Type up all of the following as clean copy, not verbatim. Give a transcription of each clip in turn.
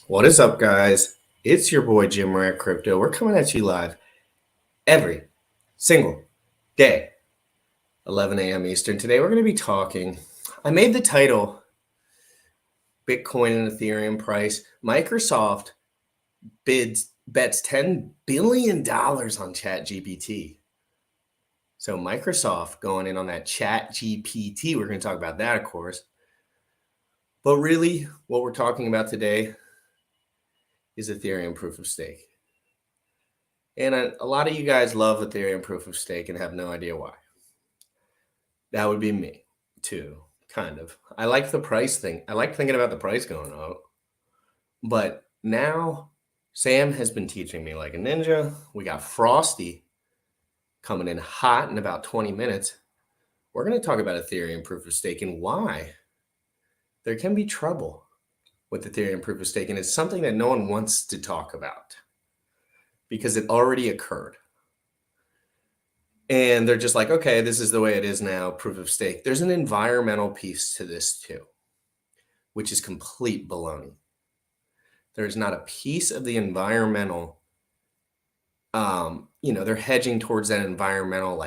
What is up, guys? It's your boy Jim Rat Crypto. We're coming at you live every single day, 11 a.m. Eastern. Today, we're going to be talking. I made the title Bitcoin and Ethereum price. Microsoft bets $10 billion on ChatGPT. So, Microsoft going in on that ChatGPT. We're going to talk about that, of course. But really, what we're talking about today is Ethereum proof of stake. And a lot of you guys love Ethereum proof of stake and have no idea why. That would be me too, kind of. I like the price thing. I like thinking about the price going up. But now Sam has been teaching me like a ninja. We got Frosty coming in hot in about 20 minutes. We're going to talk about Ethereum proof of stake and why there can be trouble with Ethereum proof of stake, and it's something that no one wants to talk about because it already occurred. And they're just like, okay, this is the way it is now, proof of stake. There's an environmental piece to this too, which is complete baloney. There's not a piece of the environmental, they're hedging towards that environmental,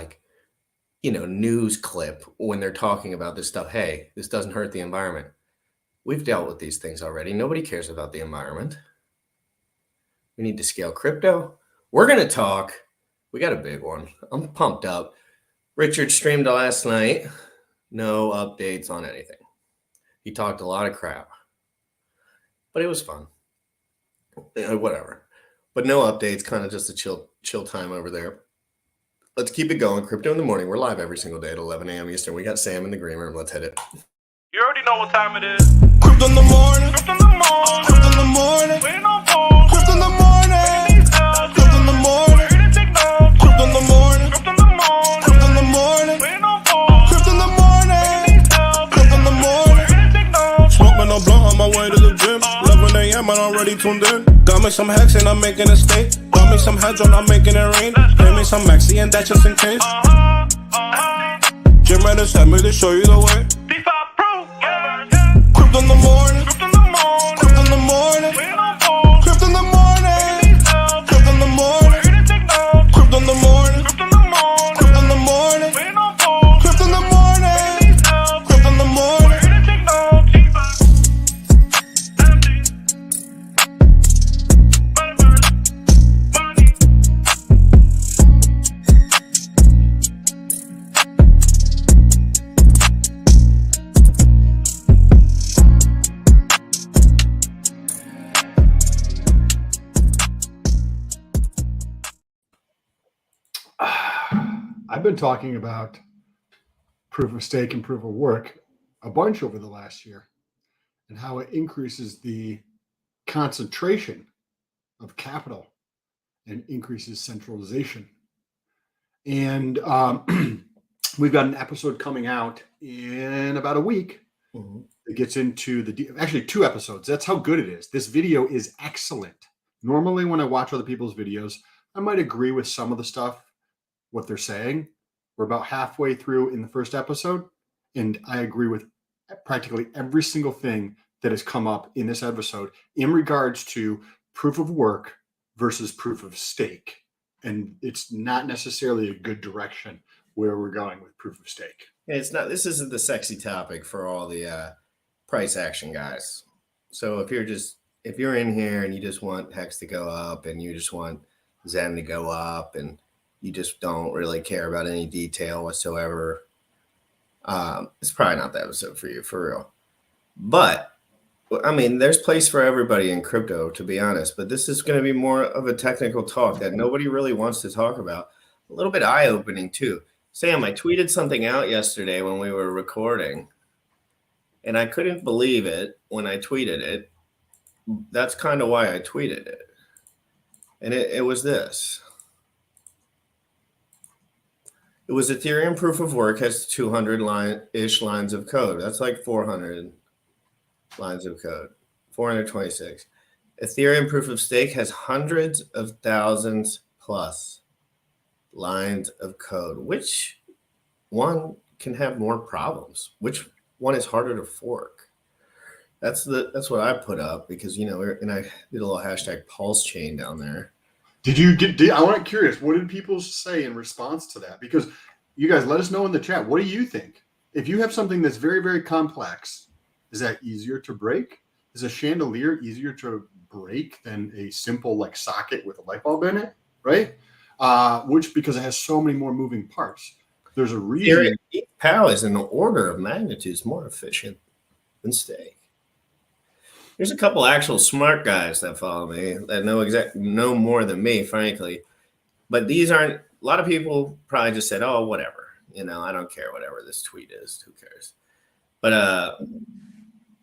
news clip when they're talking about this stuff. Hey, this doesn't hurt the environment. We've dealt with these things already. Nobody cares about the environment. We need to scale crypto. We're going to talk. We got a big one. I'm pumped up. Richard streamed last night. No updates on anything. He talked a lot of crap. But it was fun. Whatever. But no updates. Kind of just a chill time over there. Let's keep it going. Crypto in the morning. We're live every single day at 11 a.m. Eastern. We got Sam in the green room. Let's hit it. You already know what time it is. Crypto in the morning. Crypto in the morning. Crypto in the morning. Waiting on phone. Crypto in the morning. Crypto in the morning. Crypto in the morning. Crypto in the morning. Crypto in the morning. Waiting on phone. Crypto in the morning. Crypto in the morning. Smoking no blunt on my way to the gym. 11 a.m. and I'm already tuned in. Got me some hacks and I'm making a stake. Got me some heads on, I'm making it rain. Pay me some maxi and that's just in case. Jim Reddit sent me to show you the way. Crypto in the morning, crypto in the morning, crypto in the morning, crypto in the morning, crypto in the morning, crypto in the morning, crypto in the morning, crypto in the morning, crypto in the morning, crypto in the morning. I've been talking about proof of stake and proof of work a bunch over the last year and how it increases the concentration of capital and increases centralization. And we've got an episode coming out in about a week that gets into actually 2 episodes. That's how good it is. This video is excellent. Normally when I watch other people's videos, I might agree with some of the stuff, what they're saying. We're about halfway through in the first episode, and I agree with practically every single thing that has come up in this episode in regards to proof of work versus proof of stake. And it's not necessarily a good direction where we're going with proof of stake. It's not. This isn't the sexy topic for all the price action guys. So if you're in here and you just want Hex to go up and you just want Zen to go up and you just don't really care about any detail whatsoever, it's probably not the episode for you, for real. But, I mean, there's place for everybody in crypto, to be honest. But this is going to be more of a technical talk that nobody really wants to talk about. A little bit eye-opening, too. Sam, I tweeted something out yesterday when we were recording, and I couldn't believe it when I tweeted it. That's kind of why I tweeted it. And it was this. It was Ethereum proof of work has 200-ish lines of code. That's like 400 lines of code, 426. Ethereum proof of stake has hundreds of thousands plus lines of code. Which one can have more problems? Which one is harder to fork? That's what I put up because and I did a little hashtag pulse chain down there. I want curious, what did people say in response to that? Because you guys let us know in the chat. What do you think? If you have something that's very, very complex, is that easier to break? Is a chandelier easier to break than a simple like socket with a light bulb in it? Right? Which because it has so many more moving parts. There's a reason. POW is an order of magnitudes more efficient than stake. There's a couple actual smart guys that follow me that know more than me, frankly. But these aren't. A lot of people probably just said, "Oh, whatever." I don't care whatever this tweet is. Who cares? But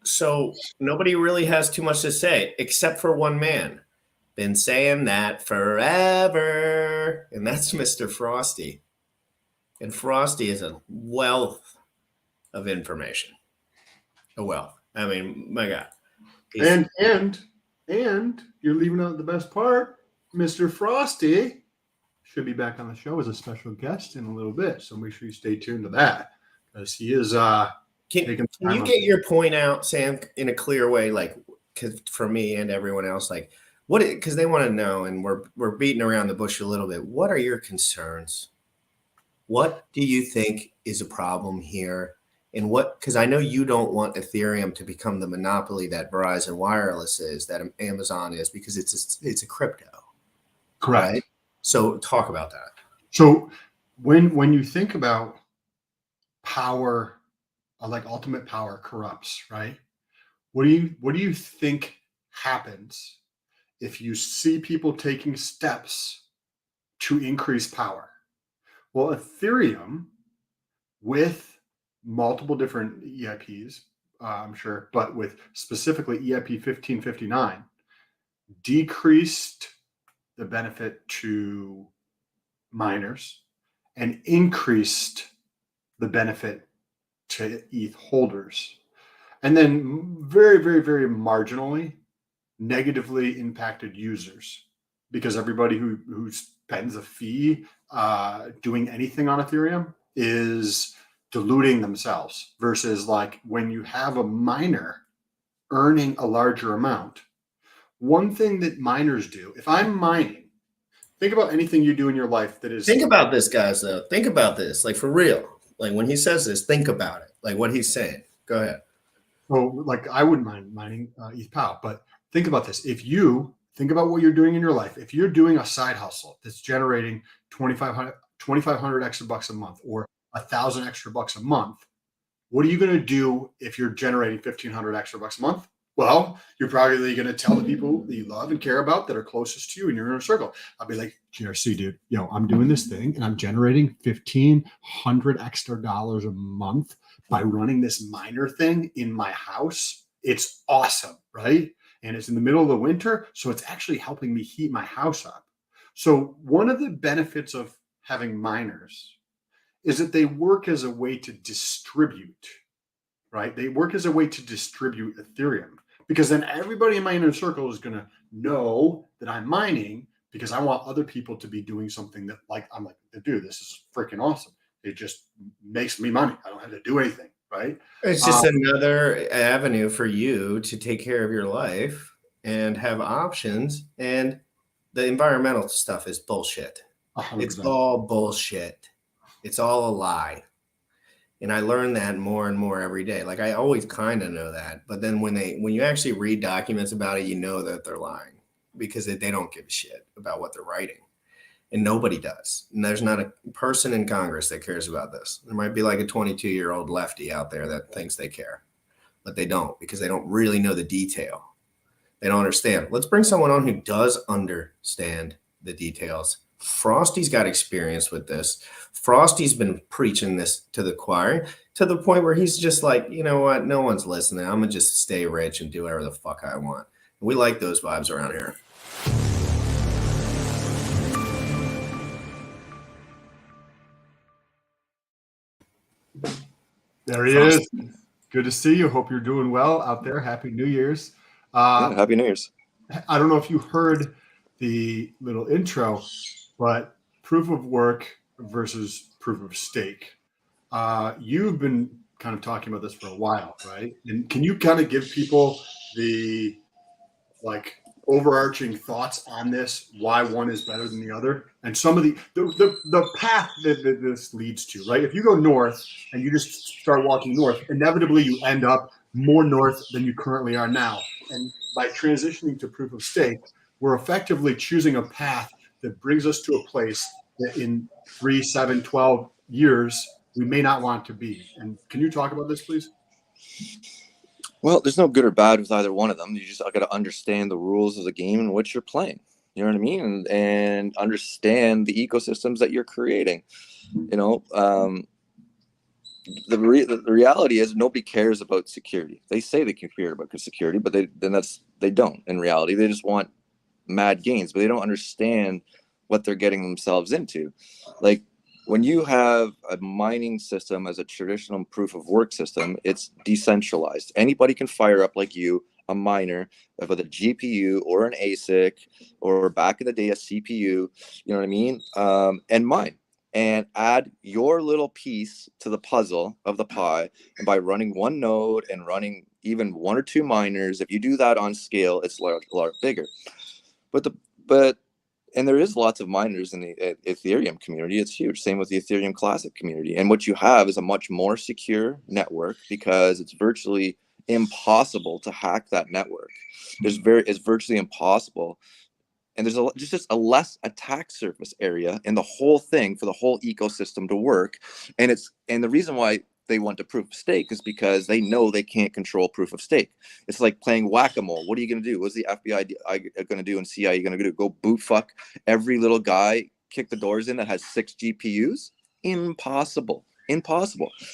so nobody really has too much to say except for one man. Been saying that forever, and that's Mr. Frosty. And Frosty is a wealth of information. A wealth. I mean, my God. And you're leaving out the best part. Mr. Frosty should be back on the show as a special guest in a little bit. So make sure you stay tuned to that because he is Can you get your point out, Sam, in a clear way, like cause for me and everyone else, like what? Because they want to know, and we're beating around the bush a little bit. What are your concerns? What do you think is a problem here? And because I know you don't want Ethereum to become the monopoly that Verizon Wireless is, that Amazon is, because it's a crypto. Correct. Right? So talk about that. So when you think about power, like ultimate power corrupts, right? What do you think happens if you see people taking steps to increase power? Well, Ethereum with multiple different EIPs, I'm sure, but with specifically EIP 1559, decreased the benefit to miners and increased the benefit to ETH holders. And then very, very, very marginally negatively impacted users because everybody who spends a fee doing anything on Ethereum is diluting themselves versus like when you have a miner earning a larger amount. One thing that miners do, if I'm mining, think about anything you do in your life that is. Think about this, guys, though. Think about this, like for real. Like when he says this, think about it. Like what he's saying. Go ahead. Well, like I wouldn't mind mining ETH POW, but think about this. If you think about what you're doing in your life, if you're doing a side hustle that's generating 2,500 extra bucks a month or 1,000 extra bucks a month, what are you going to do if you're generating 1,500 extra bucks a month? Well, you're probably going to tell the people that you love and care about that are closest to you in your inner circle. I'll be like, GRC, dude, I'm doing this thing and I'm generating 1,500 extra dollars a month by running this miner thing in my house. It's awesome, right? And it's in the middle of the winter, so it's actually helping me heat my house up. So one of the benefits of having miners is that they work as a way to distribute, right? They work as a way to distribute Ethereum because then everybody in my inner circle is going to know that I'm mining because I want other people to be doing something that I'm like, dude, this is freaking awesome. It just makes me money. I don't have to do anything, right? It's just another avenue for you to take care of your life and have options. And the environmental stuff is bullshit. 100%. It's all bullshit. It's all a lie. And I learn that more and more every day. Like I always kind of know that, but then when you actually read documents about it, you know that they're lying because they don't give a shit about what they're writing, and nobody does. And there's not a person in Congress that cares about this. There might be like a 22-year-old lefty out there that thinks they care, but they don't because they don't really know the detail. They don't understand. Let's bring someone on who does understand the details. Frosty's got experience with this. Frosty's been preaching this to the choir to the point where he's just like, you know what? No one's listening. I'm going to just stay rich and do whatever the fuck I want. We like those vibes around here. There he is. Good to see you. Hope you're doing well out there. Happy New Year's. Happy New Year's. I don't know if you heard the little intro, but proof of work versus proof of stake. You've been kind of talking about this for a while, right? And can you kind of give people the like overarching thoughts on this, why one is better than the other, and some of the path that this leads to, right? If you go north and you just start walking north, inevitably you end up more north than you currently are now. And by transitioning to proof of stake, we're effectively choosing a path that brings us to a place that in 3, 7, 12 years we may not want to be. And can you talk about this, please? Well, there's no good or bad with either one of them. You just got to understand the rules of the game in which you're playing. You know what I mean? And understand the ecosystems that you're creating. You know, the reality is nobody cares about security. They say they care about security, but they don't. In reality, they just want mad gains, but they don't understand what they're getting themselves into. Like, when you have a mining system as a traditional proof of work system, it's decentralized. Anybody can fire up, like you, a miner with a GPU or an ASIC, or back in the day, a CPU, you know what I mean? And mine and add your little piece to the puzzle of the pie. And by running one node and running even 1 or 2 miners, if you do that on scale, it's a lot bigger. And there is lots of miners in the Ethereum community. It's huge. Same with the Ethereum Classic community. And what you have is a much more secure network, because it's virtually impossible to hack that network. It's virtually impossible. And there's just a less attack surface area in the whole thing for the whole ecosystem to work. And the reason why they want to proof of stake is because they know they can't control proof of stake. It's like playing whack-a-mole. What are you going to do? What's the FBI going to do and CIA going to do? Go boot fuck every little guy, kick the doors in that has 6 GPUs? Impossible.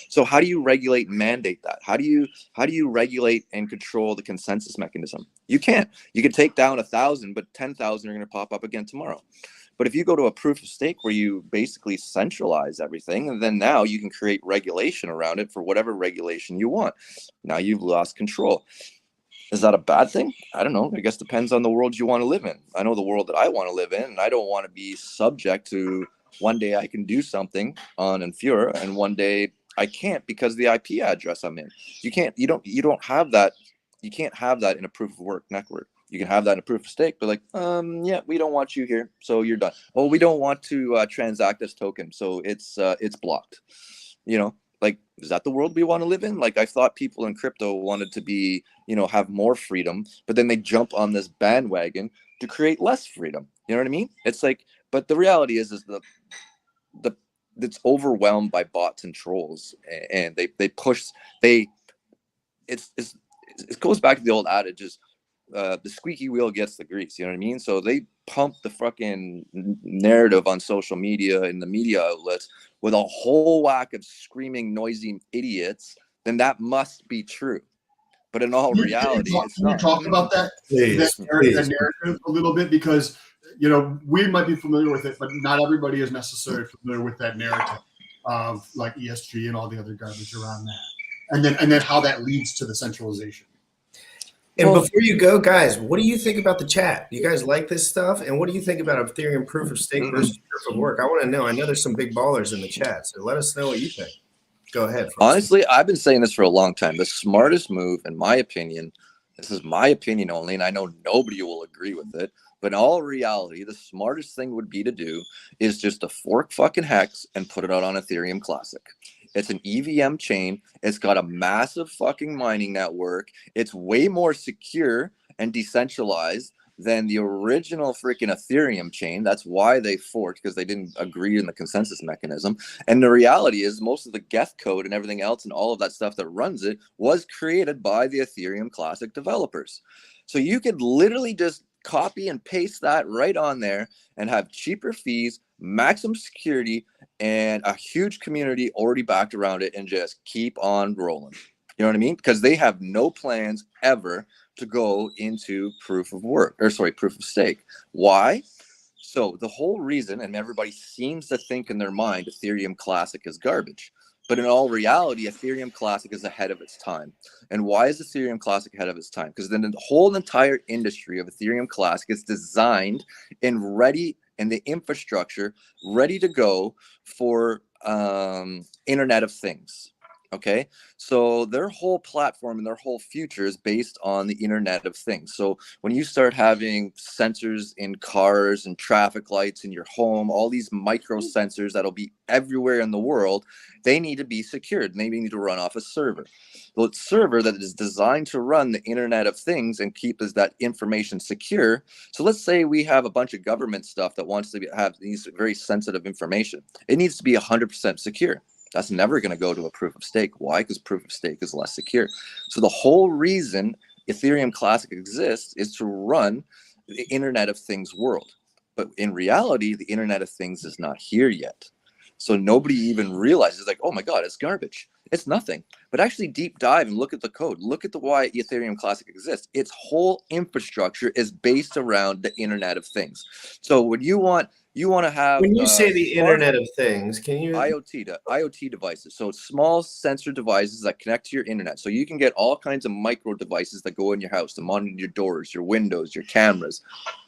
So how do you regulate and mandate that? How do you regulate and control the consensus mechanism? You can't. You can take down 1,000, but 10,000 are going to pop up again tomorrow. But if you go to a proof of stake where you basically centralize everything, and then now you can create regulation around it for whatever regulation you want. Now you've lost control. Is that a bad thing? I don't know. I guess depends on the world you want to live in. I know the world that I want to live in, and I don't want to be subject to one day I can do something on Infura and one day I can't because of the IP address I'm in. You don't have that. You can't have that in a proof of work network. You can have that in a proof of stake, but yeah, we don't want you here, so you're done. Oh, we don't want to transact this token, so it's blocked. You know, like, is that the world we want to live in? Like, I thought people in crypto wanted to be, have more freedom, but then they jump on this bandwagon to create less freedom. You know what I mean? It's like, but the reality is it's overwhelmed by bots and trolls, and it goes back to the old adage is, the squeaky wheel gets the grease. You know what I mean? So they pump the fucking narrative on social media and the media outlets with a whole whack of screaming, noisy idiots. Then that must be true. But in all reality, it's not. Can you talk about that narrative a little bit? Because we might be familiar with it, but not everybody is necessarily familiar with that narrative of like ESG and all the other garbage around that, and then how that leads to the centralization. And before you go, guys, what do you think about the chat? You guys like this stuff? And what do you think about Ethereum proof of stake versus proof of work? I want to know. I know there's some big ballers in the chat, so let us know what you think. Go ahead. Honestly, I've been saying this for a long time. The smartest move, in my opinion, this is my opinion only, and I know nobody will agree with it, but in all reality, the smartest thing would be to do is just to fork fucking Hex and put it out on Ethereum Classic. It's an EVM chain. It's got a massive fucking mining network. It's way more secure and decentralized than the original freaking Ethereum chain. That's why they forked, because they didn't agree in the consensus mechanism. And the reality is most of the Geth code and everything else and all of that stuff that runs it was created by the Ethereum Classic developers. So you could literally just copy and paste that right on there and have cheaper fees, maximum security, and a huge community already backed around it, and just keep on rolling. You know what I mean? Because they have no plans ever to go into proof of stake. Why? So the whole reason, and everybody seems to think in their mind, Ethereum Classic is garbage. But in all reality, Ethereum Classic is ahead of its time. And why is Ethereum Classic ahead of its time? Because then the whole entire industry of Ethereum Classic is designed and ready, and the infrastructure ready to go for Internet of Things. Okay, so their whole platform and their whole future is based on the Internet of Things. So when you start having sensors in cars and traffic lights in your home, all these micro sensors that'll be everywhere in the world, they need to be secured and they need to run off a server. Well, it's a server that is designed to run the Internet of Things and keep that information secure. So let's say we have a bunch of government stuff that wants to have these very sensitive information. It needs to be 100% secure. That's never going to go to a proof of stake. Why? Because proof of stake is less secure. So the whole reason Ethereum Classic exists is to run the Internet of Things world. But in reality, the Internet of Things is not here yet. So nobody even realizes, like, oh my God, it's garbage. It's nothing. But actually deep dive and look at the code. Look at why Ethereum Classic exists. Its whole infrastructure is based around the Internet of Things. So when you want to have, when you say the Internet of Things, can you IoT devices, so small sensor devices that connect to your internet. So you can get all kinds of micro devices that go in your house to monitor your doors, your windows, your cameras,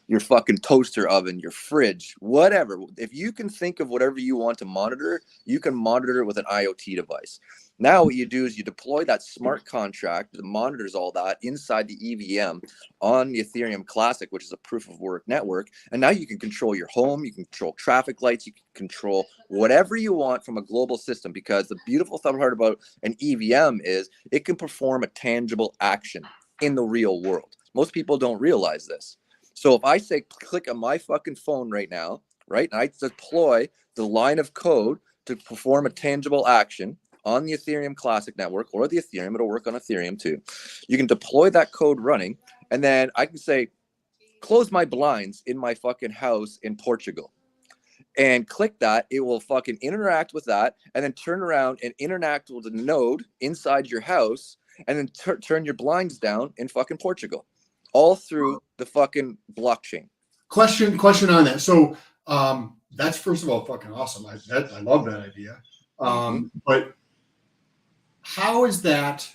your fucking toaster oven, your fridge, whatever. If you can think of whatever you want to monitor, you can monitor it with an IoT device. Now what you do is you deploy that smart contract that monitors all that inside the EVM on the Ethereum Classic, which is a proof of work network. And now you can control your home, you can control traffic lights, you can control whatever you want from a global system, because the beautiful part about an EVM is it can perform a tangible action in the real world. Most people don't realize this. So if I say click on my fucking phone right now, right, and I deploy the line of code to perform a tangible action on the Ethereum Classic network or the Ethereum, it'll work on Ethereum too. You can deploy that code running, and then I can say, close my blinds in my fucking house in Portugal. And click that, it will fucking interact with that, and then turn around and interact with a node inside your house, and then turn your blinds down in fucking Portugal. All through the fucking blockchain. Question on that. So that's first of all fucking awesome. I love that idea. But how is that?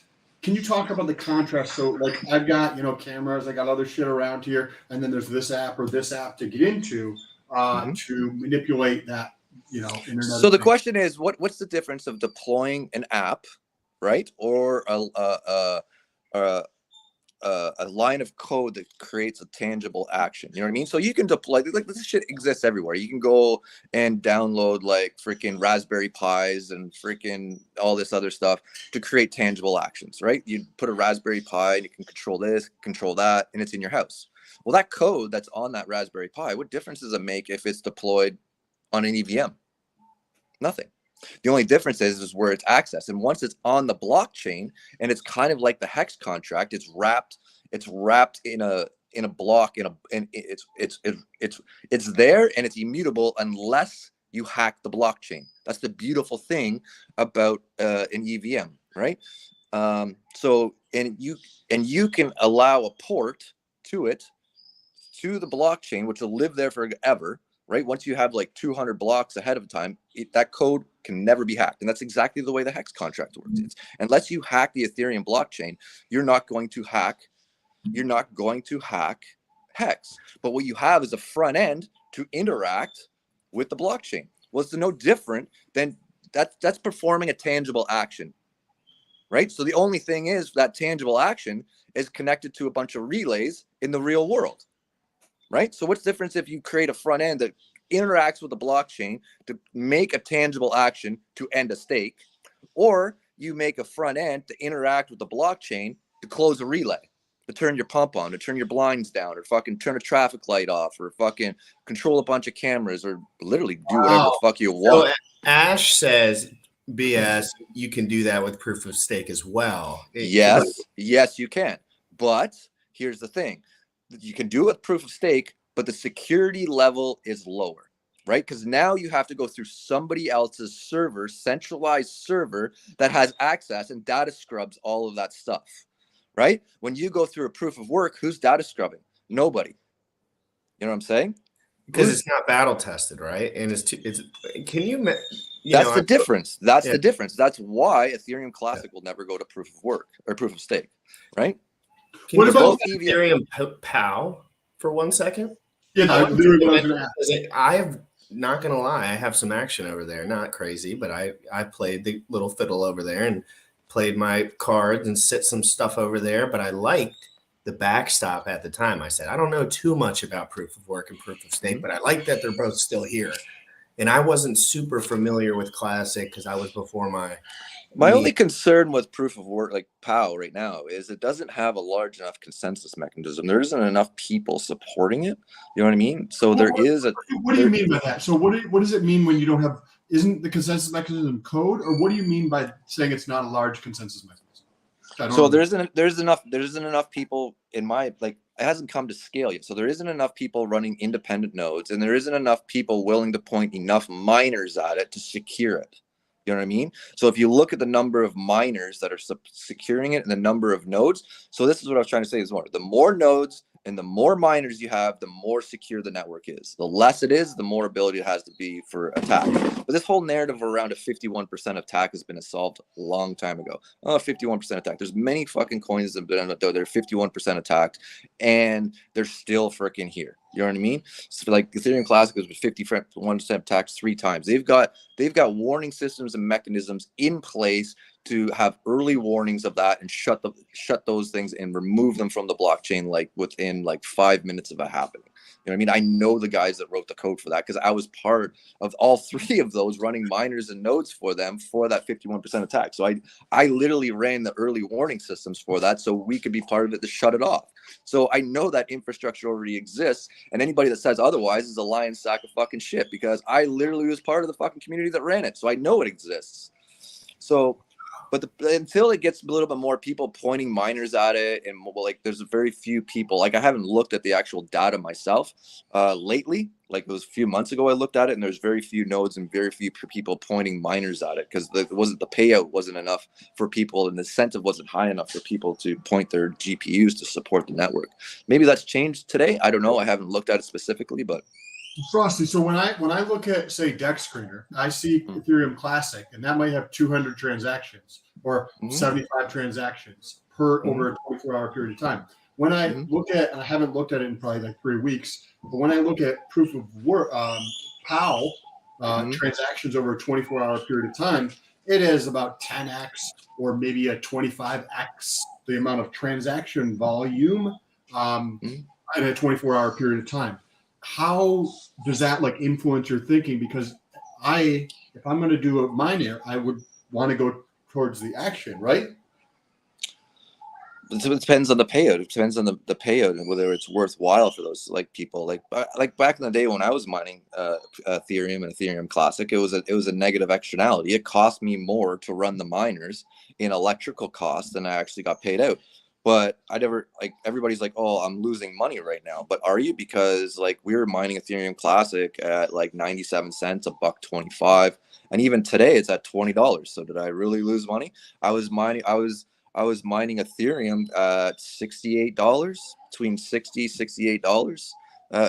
Can you talk about the contrast? So like I've got cameras, I got other shit around here, and then there's this app or this app to get into to manipulate that internet. So the question is, what's the difference of deploying an app, right, or a line of code that creates a tangible action? You know what I mean? So you can deploy, like, this shit exists everywhere. You can go and download like freaking Raspberry Pis and freaking all this other stuff to create tangible actions, right? You put a Raspberry Pi and you can control this, control that, and it's in your house. Well, that code that's on that Raspberry Pi, what difference does it make if it's deployed on an EVM? Nothing. The only difference is where it's accessed. And once it's on the blockchain, and it's kind of like the hex contract, it's wrapped in a block, and it's there, and it's immutable unless you hack the blockchain. That's the beautiful thing about an EVM, right? So you can allow a port to the blockchain, which will live there forever. Right? Once you have like 200 blocks ahead of time, that code can never be hacked. And that's exactly the way the hex contract works. Unless you hack the Ethereum blockchain, you're not going to hack hex. But what you have is a front end to interact with the blockchain. Well, it's no different than that's performing a tangible action. Right? So the only thing is that tangible action is connected to a bunch of relays in the real world. Right? So what's the difference if you create a front end that interacts with the blockchain to make a tangible action to end a stake, or you make a front end to interact with the blockchain to close a relay, to turn your pump on, to turn your blinds down, or fucking turn a traffic light off, or fucking control a bunch of cameras, or literally do whatever the fuck you want. So Ash says, BS, you can do that with proof of stake as well. Yes, you can. But here's the thing. You can do it with proof of stake, but the security level is lower, right? Because now you have to go through somebody else's server, centralized server that has access and data scrubs all of that stuff, right? When you go through a proof of work, who's data scrubbing? Nobody. You know what I'm saying? Because it's not battle tested, right? And that's the difference. That's the difference. That's why Ethereum Classic will never go to proof of work or proof of stake, right? What about Ethereum POW for 1 second? Yeah, I'm not gonna lie, I have some action over there. Not crazy, but I played the little fiddle over there, and played my cards and sit some stuff over there, but I liked the backstop at the time. I said, I don't know too much about proof of work and proof of stake, but I like that they're both still here. And I wasn't super familiar with Classic because I was before my only concern with proof of work, like POW right now, is it doesn't have a large enough consensus mechanism. There isn't enough people supporting it. You know what I mean? So there is a. What do you mean by that? So what does it mean when you don't have? Isn't the consensus mechanism code, or what do you mean by saying it's not a large consensus mechanism? So there isn't enough people in my, like, it hasn't come to scale yet. So there isn't enough people running independent nodes, and there isn't enough people willing to point enough miners at it to secure it. You know what I mean? So if you look at the number of miners that are securing it and the number of nodes, so this is what I was trying to say is more, the more nodes and the more miners you have, the more secure the network is. The less it is, the more ability it has to be for attack. But this whole narrative around a 51% attack has been solved a long time ago. Oh, 51% attack. There's many fucking coins that have been out there. They're 51% attacked, and they're still freaking here. You know what I mean? So like Ethereum Classic was 51% attacked 3 times. They've got warning systems and mechanisms in place to have early warnings of that and shut those things and remove them from the blockchain like within like 5 minutes of it happening. You know what I mean? I know the guys that wrote the code for that because I was part of all 3 of those, running miners and nodes for them for that 51% attack. So I literally ran the early warning systems for that so we could be part of it to shut it off. So I know that infrastructure already exists, and anybody that says otherwise is a lying sack of fucking shit because I literally was part of the fucking community that ran it. So I know it exists. So, but until it gets a little bit more people pointing miners at it, and like there's very few people, like I haven't looked at the actual data myself lately. Like it was a few months ago I looked at it, and there's very few nodes and very few people pointing miners at it because the payout wasn't enough for people, and the incentive wasn't high enough for people to point their GPUs to support the network. Maybe that's changed today. I don't know. I haven't looked at it specifically, but. Frosty, so when I look at, say, Dex Screener, I see Ethereum Classic, and that might have 200 transactions or 75 transactions per over a 24-hour period of time. When I look at, and I haven't looked at it in probably like 3 weeks, but when I look at proof of work, POW transactions over a 24-hour period of time, it is about 10x or maybe a 25x the amount of transaction volume in a 24-hour period of time. How does that like influence your thinking? Because if I'm going to do a miner, I would want to go towards the action, right? It depends on the payout. It depends on the payout and whether it's worthwhile for those like people. Like back in the day when I was mining Ethereum and Ethereum Classic, it was a negative externality. It cost me more to run the miners in electrical costs than I actually got paid out. But I never, like, everybody's like, oh, I'm losing money right now. But are you? Because like we were mining Ethereum Classic at like 97 cents, $1.25, and even today it's at $20. So did I really lose money? I was mining Ethereum at $68, between $68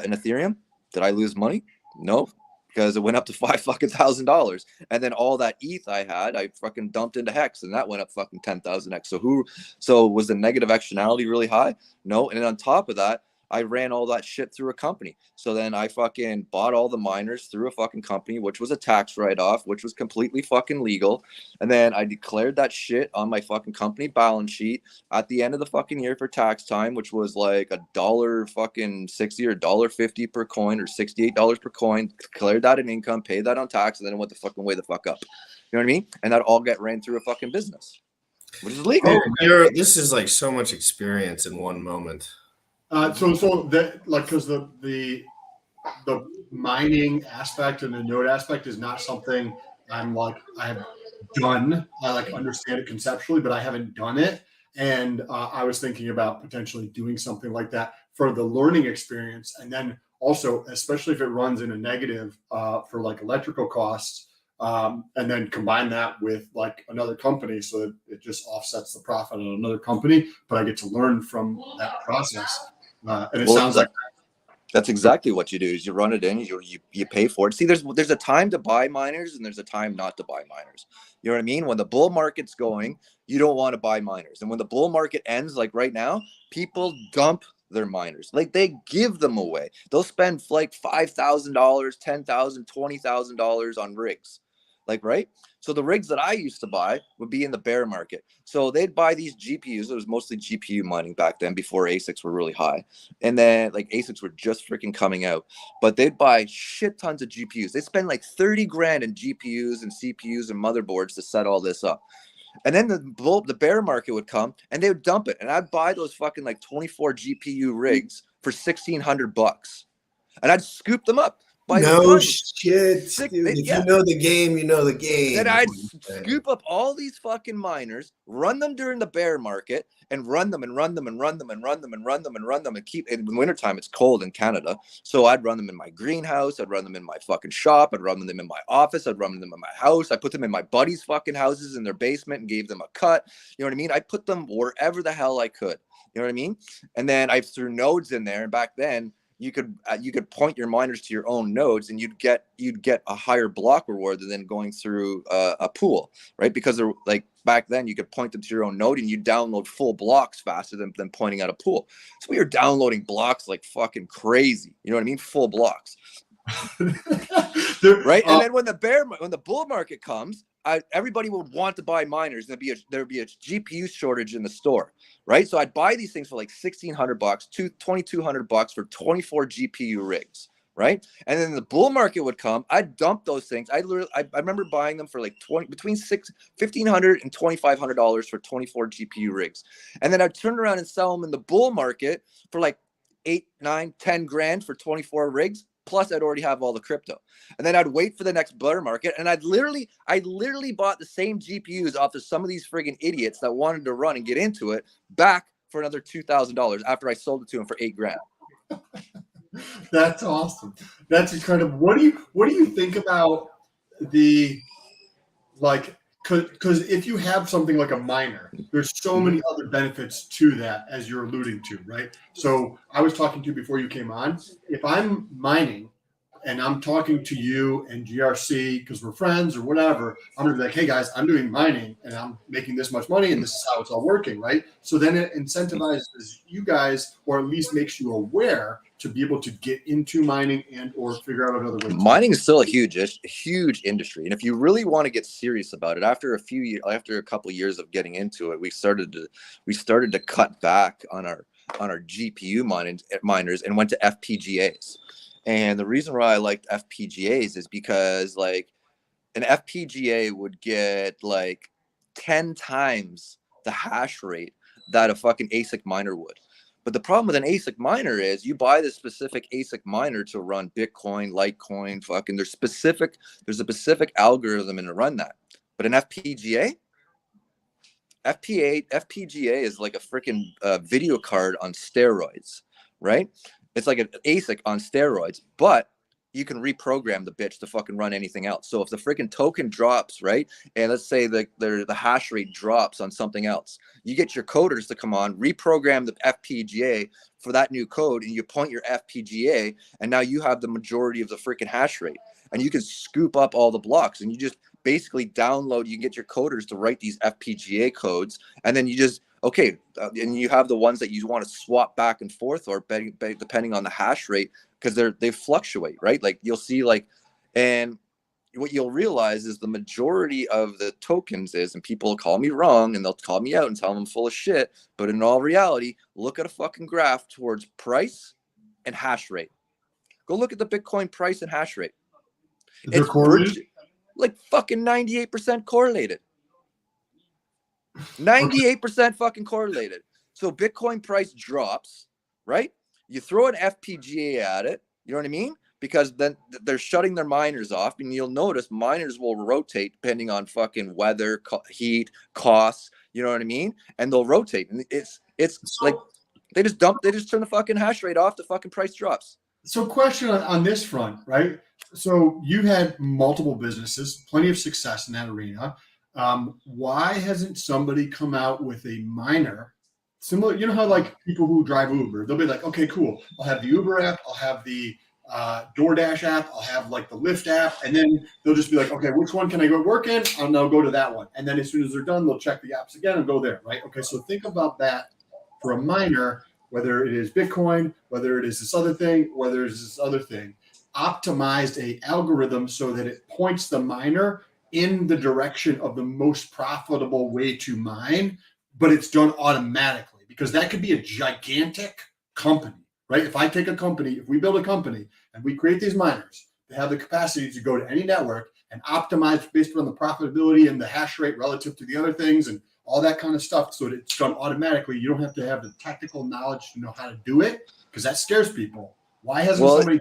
in Ethereum. Did I lose money? No. Because it went up to $5,000, and then all that ETH I had, I fucking dumped into Hex, and that went up fucking 10,000x. So was the negative externality really high? No. And then on top of that, I ran all that shit through a company. So then I fucking bought all the miners through a fucking company, which was a tax write-off, which was completely fucking legal. And then I declared that shit on my fucking company balance sheet at the end of the fucking year for tax time, which was like $1.60 or $1.50 per coin or $68 per coin. Declared that in income, paid that on tax, and then it went the fucking way the fuck up. You know what I mean? And that all got ran through a fucking business, which is legal. This is like so much experience in one moment. So that, like, because the mining aspect and the node aspect is not something I'm like I have done. I like understand it conceptually, but I haven't done it. And I was thinking about potentially doing something like that for the learning experience, and then also, especially if it runs in a negative for like electrical costs, and then combine that with like another company, so that it just offsets the profit on another company, but I get to learn from that process. And it sounds like that's exactly what you do. Is you run it in, you pay for it. See, there's a time to buy miners and there's a time not to buy miners. You know what I mean? When the bull market's going, you don't want to buy miners, and when the bull market ends, like right now, people dump their miners. Like they give them away. They'll spend like $5,000, $10,000, $20,000 on rigs. Like, right? So the rigs that I used to buy would be in the bear market. So they'd buy these GPUs. It was mostly GPU mining back then before ASICs were really high. And then like ASICs were just freaking coming out. But they'd buy shit tons of GPUs. They'd spend like 30 grand in GPUs and CPUs and motherboards to set all this up. And then the bear market would come and they would dump it. And I'd buy those fucking like 24 GPU rigs for $1,600. And I'd scoop them up. By the No tons. shit, dude. If you know the game, you know the game. Then I'd scoop up all these fucking miners, run them during the bear market, and run them and run them and run them and run them and run them and run them and keep. In wintertime, it's cold in Canada, so I'd run them in my greenhouse. I'd run them in my fucking shop. I'd run them in my office. I'd run them in my house. I put them in my buddies' fucking houses in their basement and gave them a cut. You know what I mean? I put them wherever the hell I could. You know what I mean? And then I threw nodes in there, and back then, you could point your miners to your own nodes and you'd get a higher block reward than going through a pool, right? Because they're like back then you could point them to your own node and you download full blocks faster than pointing at a pool. So we were downloading blocks like fucking crazy. You know what I mean? Full blocks. Right? And then when the bull market comes, everybody would want to buy miners. There'd be a GPU shortage in the store, right? So I'd buy these things for like $1,600, $2,200 for 24 GPU rigs, right? And then the bull market would come. I'd dump those things. I remember buying them for like between $1,500 and $2,500 for 24 GPU rigs, and then I'd turn around and sell them in the bull market for like 8, 9, 10 grand for 24 rigs. Plus, I'd already have all the crypto, and then I'd wait for the next bear market, and I literally bought the same GPUs off of some of these friggin' idiots that wanted to run and get into it back for another $2,000 after I sold it to them for $8 grand. That's awesome. That's incredible. What do you think about the like? Because if you have something like a miner, there's so many other benefits to that, as you're alluding to, right? So I was talking to you before you came on. If I'm mining and I'm talking to you and GRC because we're friends or whatever, I'm gonna be like, hey guys, I'm doing mining and I'm making this much money and this is how it's all working, right? So then it incentivizes you guys, or at least makes you aware to be able to get into mining and or figure out another way. Mining is still a huge industry, and if you really want to get serious about it, after a couple of years of getting into it, we started to cut back on our GPU miners and went to FPGAs. And the reason why I liked FPGAs is because like an FPGA would get like 10 times the hash rate that a fucking ASIC miner would. But the problem with an ASIC miner is you buy this specific ASIC miner to run Bitcoin, Litecoin, fucking there's a specific algorithm in to run that. But an FPGA is like a freaking video card on steroids, right? It's like an ASIC on steroids, but you can reprogram the bitch to fucking run anything else. So if the freaking token drops, right, and let's say the hash rate drops on something else, you get your coders to come on, reprogram the FPGA for that new code, and you point your FPGA, and now you have the majority of the freaking hash rate, and you can scoop up all the blocks, and you just basically download. You can get your coders to write these FPGA codes, and then you just and you have the ones that you want to swap back and forth, or depending on the hash rate, because they fluctuate, right? Like you'll see and what you'll realize is the majority of the tokens is, and people will call me wrong and they'll call me out and tell them I'm full of shit, but in all reality, look at a fucking graph towards price and hash rate. Go look at the Bitcoin price and hash rate. It's like fucking 98% correlated. 98% fucking correlated. So Bitcoin price drops, right? You throw an FPGA at it, you know what I mean? Because then they're shutting their miners off, and you'll notice miners will rotate depending on fucking weather, heat, costs, you know what I mean? And they'll rotate, and it's like they just turn the fucking hash rate off, the fucking price drops. So question on this front, right? So you had multiple businesses, plenty of success in that arena. Why hasn't somebody come out with a miner similar? You know how like people who drive Uber, they'll be like, okay, cool. I'll have the Uber app. I'll have the DoorDash app. I'll have like the Lyft app. And then they'll just be like, okay, which one can I go work in? And they'll go to that one. And then as soon as they're done, they'll check the apps again and go there, right? Okay, so think about that for a miner, whether it is Bitcoin, whether it is this other thing, whether it's this other thing. Optimized a algorithm so that it points the miner in the direction of the most profitable way to mine, but it's done automatically, because that could be a gigantic company, right? If I take a company, if we build a company and we create these miners, they have the capacity to go to any network and optimize based on the profitability and the hash rate relative to the other things and all that kind of stuff. So that it's done automatically. You don't have to have the technical knowledge to know how to do it, because that scares people. Why hasn't somebody?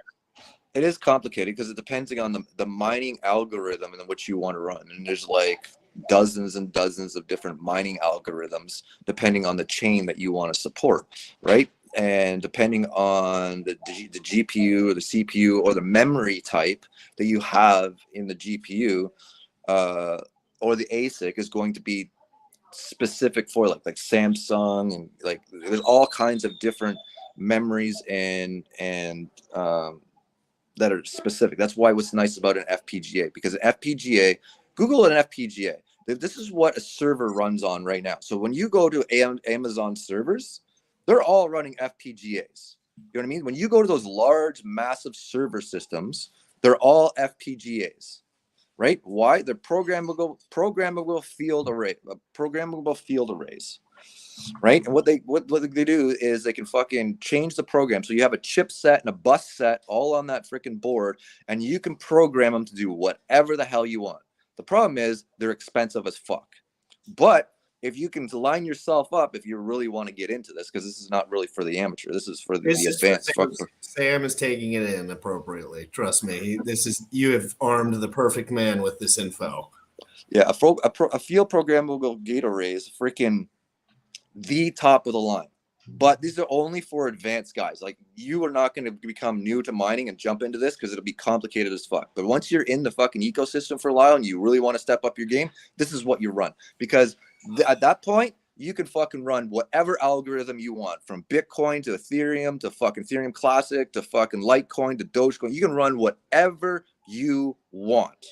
It is complicated because it depends on the mining algorithm in which you want to run. And there's like dozens and dozens of different mining algorithms depending on the chain that you want to support, right? And depending on the GPU or the CPU or the memory type that you have in the GPU or the ASIC is going to be specific for like Samsung, and like there's all kinds of different memories and that are specific. That's why what's nice about an FPGA, because an FPGA, Google an FPGA. This is what a server runs on right now. So when you go to Amazon servers, they're all running FPGAs. You know what I mean? When you go to those large, massive server systems, they're all FPGAs, right? Why? They're programmable field arrays, right? And what they do is they can fucking change the program. So you have a chipset and a bus set all on that freaking board, and you can program them to do whatever the hell you want. The problem is they're expensive as fuck. But if you can line yourself up, if you really want to get into this, because this is not really for the amateur, this is for the advanced. Sam is taking it in appropriately. Trust me. You have armed the perfect man with this info. Yeah, a field programmable gate array is freaking the top of the line. But these are only for advanced guys. Like, you are not going to become new to mining and jump into this because it'll be complicated as fuck. But once you're in the fucking ecosystem for a while and you really want to step up your game, this is what you run. Because at that point, you can fucking run whatever algorithm you want, from Bitcoin to Ethereum to fucking Ethereum Classic to fucking Litecoin to Dogecoin. You can run whatever you want.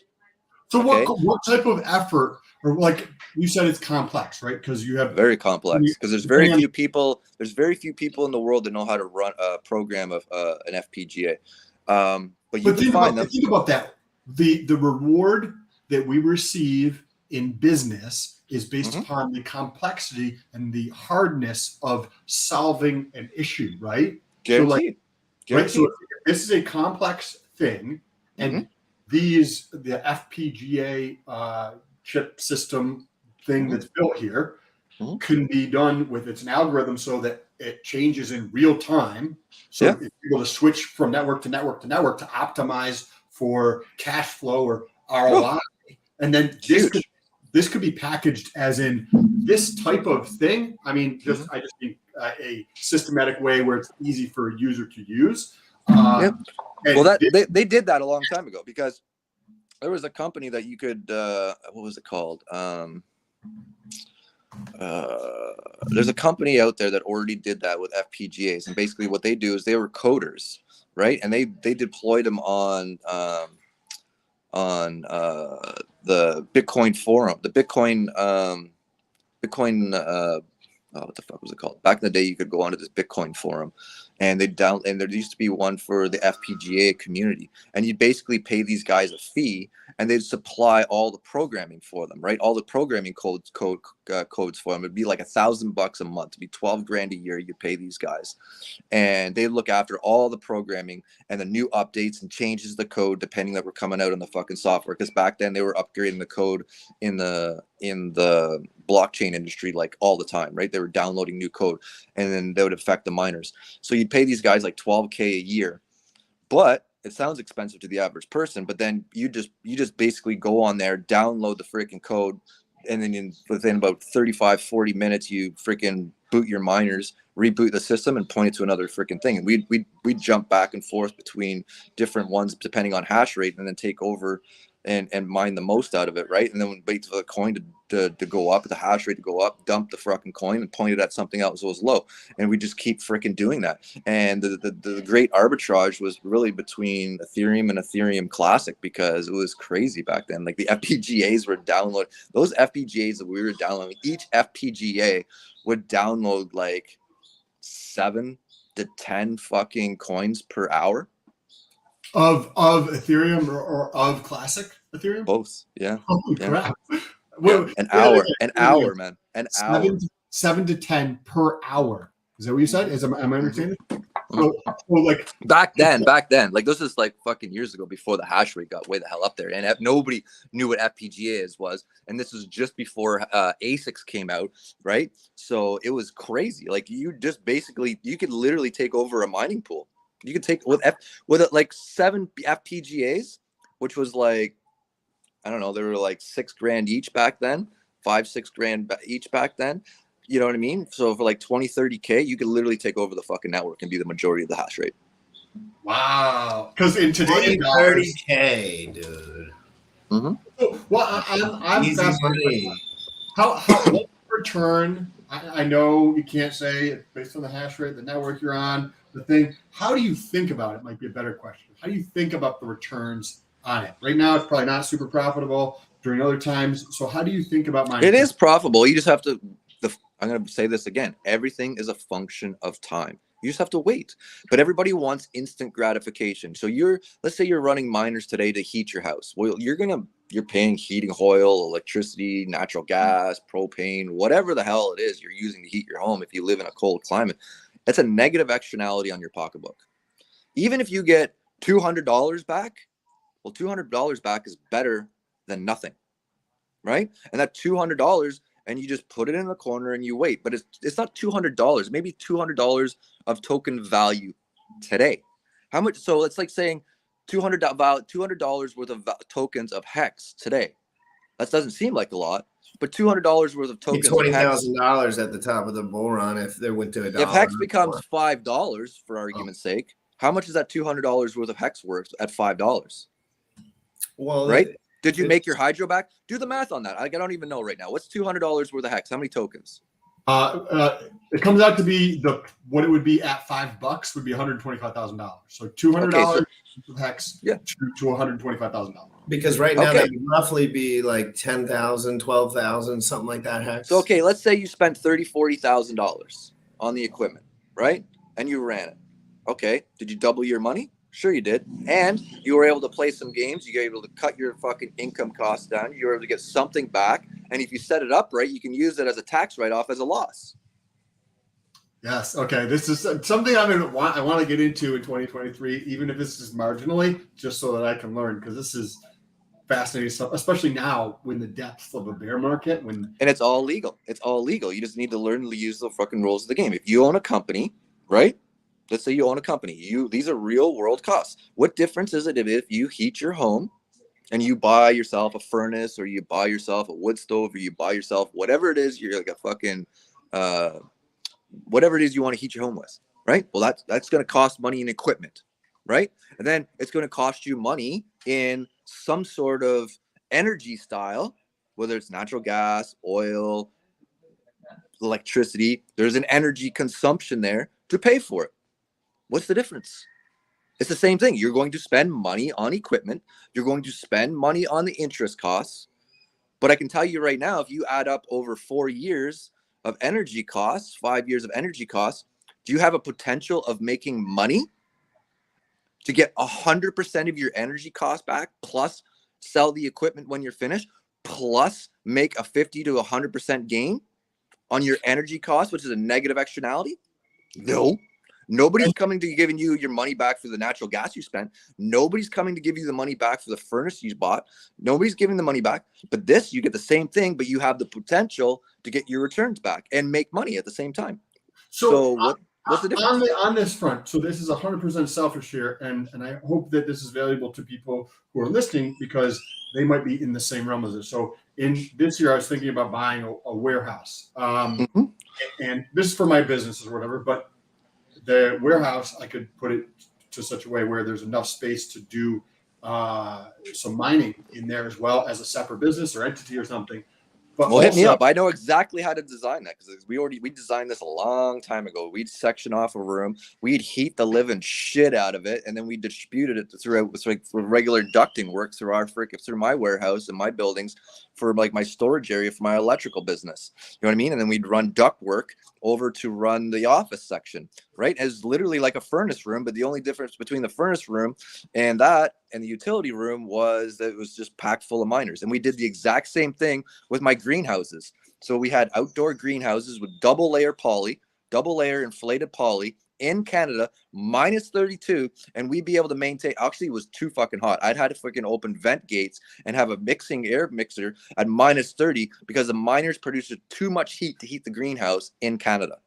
So what type of effort, or like you said, it's complex, right? Because you have very complex. Because there's very few people. There's very few people in the world that know how to run a program of an FPGA. But you can find them. Think about that. The reward that we receive in business is based upon the complexity and the hardness of solving an issue, right? Guaranteed. Right. So if this is a complex thing, and the FPGA chip system thing that's built here can be done with an algorithm so that it changes in real time. So it's able to switch from network to network to network to optimize for cash flow or ROI. And then this could be packaged as in this type of thing. I mean, I just mean a systematic way where it's easy for a user to use. Well, they did that a long time ago, because there was a company that you could what was it called? There's a company out there that already did that with FPGAs, and basically what they do is they were coders, right? And they deployed them on the Bitcoin forum, the Bitcoin what the fuck was it called? Back in the day, you could go onto this Bitcoin forum, and there used to be one for the FPGA community, and you basically pay these guys a fee, and they'd supply all the programming for them, right? All the programming codes for them. It'd be like $1,000 a month. It'd be $12,000 a year. You pay these guys, and they look after all the programming and the new updates and changes the code depending that were coming out on the fucking software. Because back then they were upgrading the code in the blockchain industry like all the time, right? They were downloading new code, and then that would affect the miners. So you'd pay these guys like $12,000 a year, but it sounds expensive to the average person. But then you just basically go on there, download the freaking code, and then within about 35-40 minutes you freaking boot your miners, reboot the system, and point it to another freaking thing. And we'd jump back and forth between different ones depending on hash rate, and then take over and mine the most out of it, right? And then wait for the coin to go up, the hash rate to go up, dump the fucking coin and point it at something else that was low. And we just keep freaking doing that. And the great arbitrage was really between Ethereum and Ethereum Classic, because it was crazy back then. Like, the FPGAs were downloading, those FPGAs that we were downloading, each FPGA would download like 7 to 10 fucking coins per hour. Of Ethereum or of Classic? Ethereum? Both. Yeah. Holy Yeah. crap. Yeah. Well, An hour, man. An hour. 7 to 10 per hour. Is that what you said? Am I understanding? Mhm. Well, like Back then, like this is like fucking years ago before the hash rate got way the hell up there, and nobody knew what FPGAs was, and this was just before ASICs came out, right? So it was crazy. Like you just basically you could literally take over a mining pool. You could take with like 7 FPGAs, which was like I don't know, they were like $6,000 each back then, 5-6 grand each back then. You know what I mean? So for like 20-30K, you could literally take over the fucking network and be the majority of the hash rate. wow. Because in today's 30K, dude. well, I'm Easy fascinated. money. What return? I know you can't say it based on the hash rate, the network you're on, the thing. How do you think about it? Might be a better question. How do you think about the returns on it? Right now, it's probably not super profitable. During other times, so how do you think about mining? It is profitable. You just have to. I'm going to say this again. Everything is a function of time. You just have to wait. But everybody wants instant gratification. So let's say you're running miners today to heat your house. Well, you're paying heating oil, electricity, natural gas, propane, whatever the hell it is you're using to heat your home if you live in a cold climate. That's a negative externality on your pocketbook. Even if you get $200 back, well, $200 back is better than nothing, right? And that $200, and you just put it in the corner and you wait. But it's not $200, maybe $200 of token value today. How much? So it's like saying $200 worth of tokens of hex today. That doesn't seem like a lot, but $200 worth of tokens. $20,000 at the top of the bull run if they went to $1. If hex becomes $5, for argument's sake, how much is that $200 worth of hex worth at $5? Well, right? Did you make your hydro back? Do the math on that. I don't even know right now. What's $200 worth of hex? How many tokens? It comes out to be what it would be at $5 would be $125,000. So $200 of hex to $125,000. Because right now that would roughly be like 10,000, 12,000, something like that hex. So let's say you spent $30,000-$40,000 on the equipment, right? And you ran it. Okay, did you double your money? Sure you did. And you were able to play some games. You were able to cut your fucking income costs down. You were able to get something back. And if you set it up right, you can use it as a tax write-off as a loss. Yes. Okay. This is something I want to get into in 2023, even if it's just marginally, just so that I can learn, because this is fascinating stuff, especially now when the depths of a bear market. And it's all legal. It's all legal. You just need to learn to use the fucking rules of the game. If you own a company, right? Let's say you own a company. These are real world costs. What difference is it if you heat your home and you buy yourself a furnace, or you buy yourself a wood stove, or you buy yourself whatever it is, you're like a fucking whatever it is you want to heat your home with, right? Well, that's going to cost money in equipment, right? And then it's going to cost you money in some sort of energy style, whether it's natural gas, oil, electricity. There's an energy consumption there to pay for it. What's the difference? It's the same thing. You're going to spend money on equipment. You're going to spend money on the interest costs. But I can tell you right now, if you add up over 4 years of energy costs, 5 years of energy costs, do you have a potential of making money to get 100% of your energy costs back, plus sell the equipment when you're finished, plus make a 50 to 100% gain on your energy costs, which is a negative externality? No. Nobody's coming to giving you your money back for the natural gas you spent. Nobody's coming to give you the money back for the furnace you bought. Nobody's giving the money back. But this, you get the same thing, but you have the potential to get your returns back and make money at the same time. So what's the difference? On this front, so this is 100% selfish here, and I hope that this is valuable to people who are listening, because they might be in the same realm as this. So in this year, I was thinking about buying a warehouse. And this is for my business or whatever, but the warehouse, I could put it to such a way where there's enough space to do some mining in there as well as a separate business or entity or something. But well, hit me up. I know exactly how to design that, because we designed this a long time ago. We'd section off a room, we'd heat the living shit out of it, and then we distributed it through regular ducting work through my warehouse and my buildings for like my storage area for my electrical business. You know what I mean? And then we'd run duct work over to run the office section, right? It's literally like a furnace room, but the only difference between the furnace room and that and the utility room was that it was just packed full of miners. And we did the exact same thing with my greenhouses. So we had outdoor greenhouses with double layer inflated poly in Canada, minus 32, and we'd be able to maintain. Actually, it was too fucking hot. I'd had to freaking open vent gates and have a mixing air mixer at minus 30 because the miners produced too much heat to heat the greenhouse in Canada.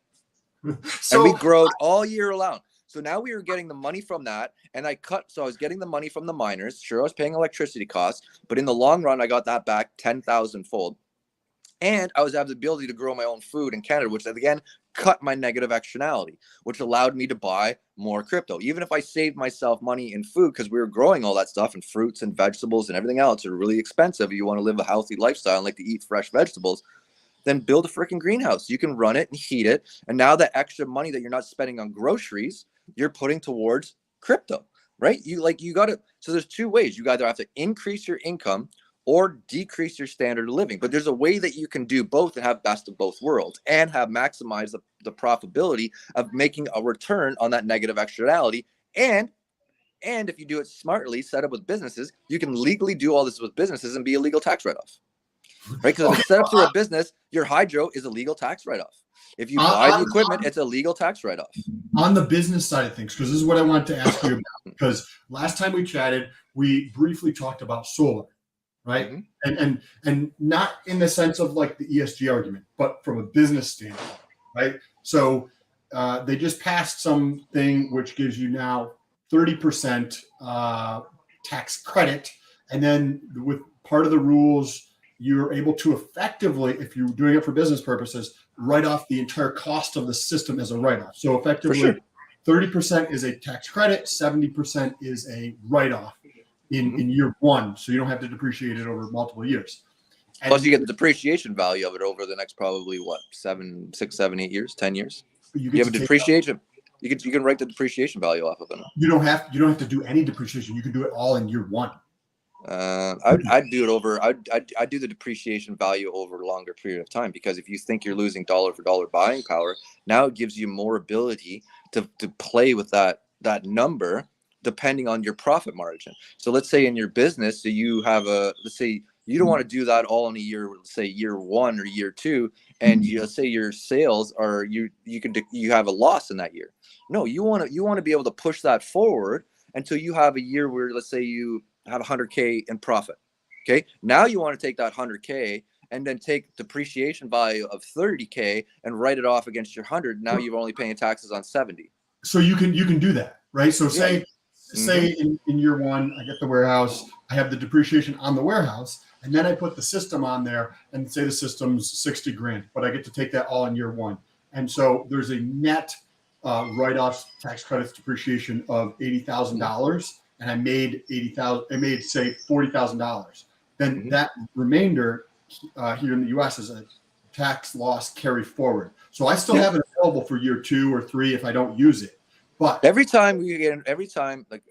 So, and we growed all year round. So now we were getting the money from that, and I was getting the money from the miners. Sure, I was paying electricity costs, but in the long run, I got that back 10,000 fold. And I was having the ability to grow my own food in Canada, which again cut my negative externality, which allowed me to buy more crypto. Even if I saved myself money in food, because we were growing all that stuff, and fruits and vegetables and everything else are really expensive. If you want to live a healthy lifestyle and like to eat fresh vegetables, then build a freaking greenhouse. You can run it and heat it. And now that extra money that you're not spending on groceries, you're putting towards crypto, right? So there's two ways. You either have to increase your income or decrease your standard of living. But there's a way that you can do both and have best of both worlds and have maximized the profitability of making a return on that negative externality. And if you do it smartly, set up with businesses, you can legally do all this with businesses and be a legal tax write-off. Right? Because if it's set up through a business, your hydro is a legal tax write-off. If you buy the equipment, it's a legal tax write-off. On the business side of things, because this is what I wanted to ask you about, because last time we chatted, we briefly talked about solar, right? Mm-hmm. And not in the sense of like the ESG argument, but from a business standpoint, right? So they just passed something which gives you now 30% tax credit. And then with part of the rules, you're able to effectively, if you're doing it for business purposes, write off the entire cost of the system as a write-off. So effectively, 30% is a tax credit, 70% is a write-off in year one. So you don't have to depreciate it over multiple years. And plus, you get the depreciation value of it over the next probably 6, 7, 8 years, 10 years. You have a depreciation. You can write the depreciation value off of it. You don't have to do any depreciation. You can do it all in year one. I'd do it over. I'd do the depreciation value over a longer period of time, because if you think you're losing dollar for dollar buying power, now it gives you more ability to play with that number depending on your profit margin. So let's say in your business, so you have let's say you don't want to do that all in a year, let's say year one or year two, and let's say your sales are you have a loss in that year. No, you want to be able to push that forward until you have a year where, let's say, you have 100K in profit. Okay. Now you want to take that 100K and then take depreciation value of 30K and write it off against your 100. Now you're only paying taxes on 70. So you can do that, right? So say in year one, I get the warehouse, I have the depreciation on the warehouse, and then I put the system on there, and say the system's 60 grand, but I get to take that all in year one. And so there's a net write-off tax credits depreciation of $80,000. And I made say $40,000. Then that remainder here in the U.S. is a tax loss carry forward. So I still have it available for year 2 or 3 if I don't use it. But every time like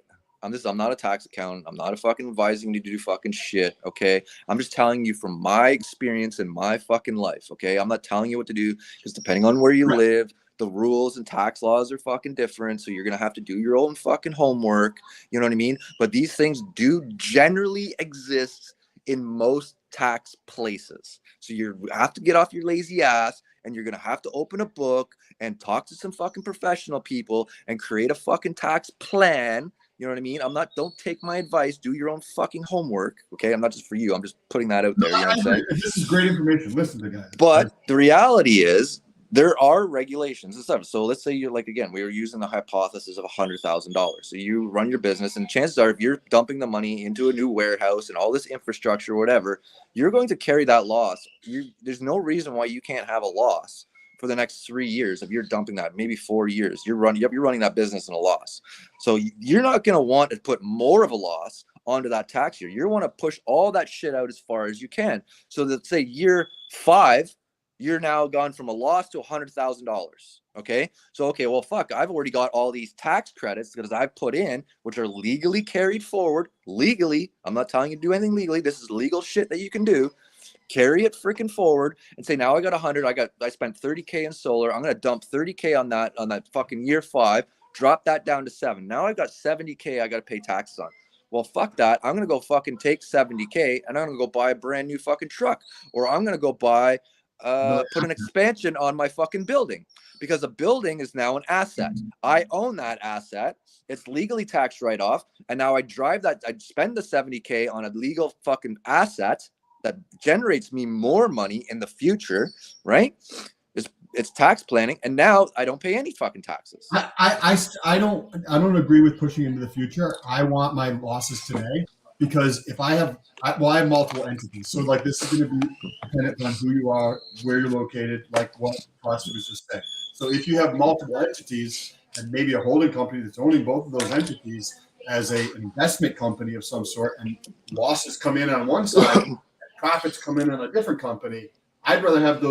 I'm not a tax accountant. I'm not a fucking advising you to do fucking shit. Okay, I'm just telling you from my experience in my fucking life. Okay, I'm not telling you what to do, because depending on where you live, the rules and tax laws are fucking different. So you're going to have to do your own fucking homework. You know what I mean? But these things do generally exist in most tax places. So you have to get off your lazy ass, and you're going to have to open a book and talk to some fucking professional people and create a fucking tax plan. You know what I mean? Don't take my advice. Do your own fucking homework. Okay. I'm not just for you. I'm just putting that out there. You know what I'm saying? This is great information. Listen to guys. But the reality is, there are regulations and stuff. So let's say you're like, again, we were using the hypothesis of $100,000. So you run your business, and chances are, if you're dumping the money into a new warehouse and all this infrastructure or whatever, you're going to carry that loss. There's no reason why you can't have a loss for the next 3 years if you're dumping that, maybe 4 years. You're running that business in a loss. So you're not going to want to put more of a loss onto that tax year. You want to push all that shit out as far as you can. So that, say, year 5, you're now gone from a loss to $100,000. Okay. So, okay, well, fuck, I've already got all these tax credits because I've put in, which are legally carried forward legally. I'm not telling you to do anything legally. This is legal shit that you can do. carry it freaking forward and say, now I got 100, I spent 30K in solar. I'm going to dump 30K on that fucking year 5, drop that down to 7. Now I got 70K I got to pay taxes on. Well, fuck that. I'm going to go fucking take 70K and I'm going to go buy a brand new fucking truck, or I'm going to go buy put an expansion on my fucking building, because a building is now an asset. I own that asset. It's legally taxed right off. And now I spend the 70K on a legal fucking asset that generates me more money in the future, right? It's tax planning, and now I don't pay any fucking taxes. I don't agree with pushing into the future. I want my losses today, because if I have multiple entities, so like this is going to be dependent on who you are, where you're located, like what Foster was just saying. So if you have multiple entities and maybe a holding company that's owning both of those entities as an investment company of some sort, and losses come in on one side, and profits come in on a different company, I'd rather have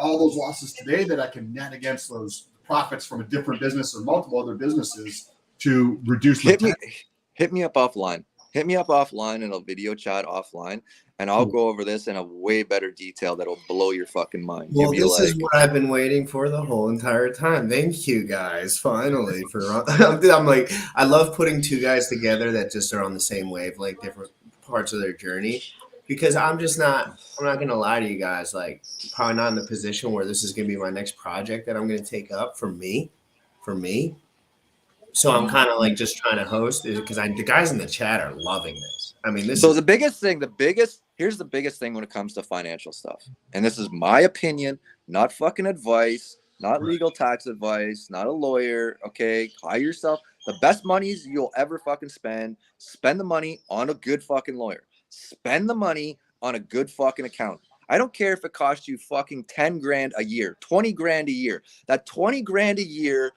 all those losses today that I can net against those profits from a different business or multiple other businesses to reduce. Hit me up offline. Hit me up offline in a video chat offline, and I'll go over this in a way better detail that'll blow your fucking mind. Well, this is what I've been waiting for the whole entire time. Thank you guys, finally. I'm like, I love putting two guys together that just are on the same wavelength, different parts of their journey. Because I'm not going to lie to you guys, like, probably not in the position where this is going to be my next project that I'm going to take up for me. So I'm kind of like just trying to host it, because the guys in the chat are loving this. I mean, here's the biggest thing when it comes to financial stuff. And this is my opinion, not fucking advice, not legal tax advice, not a lawyer. Okay. Hire yourself. The best monies you'll ever fucking spend the money on a good fucking lawyer. Spend the money on a good fucking accountant. I don't care if it costs you fucking 10 grand a year, 20 grand a year. That 20 grand a year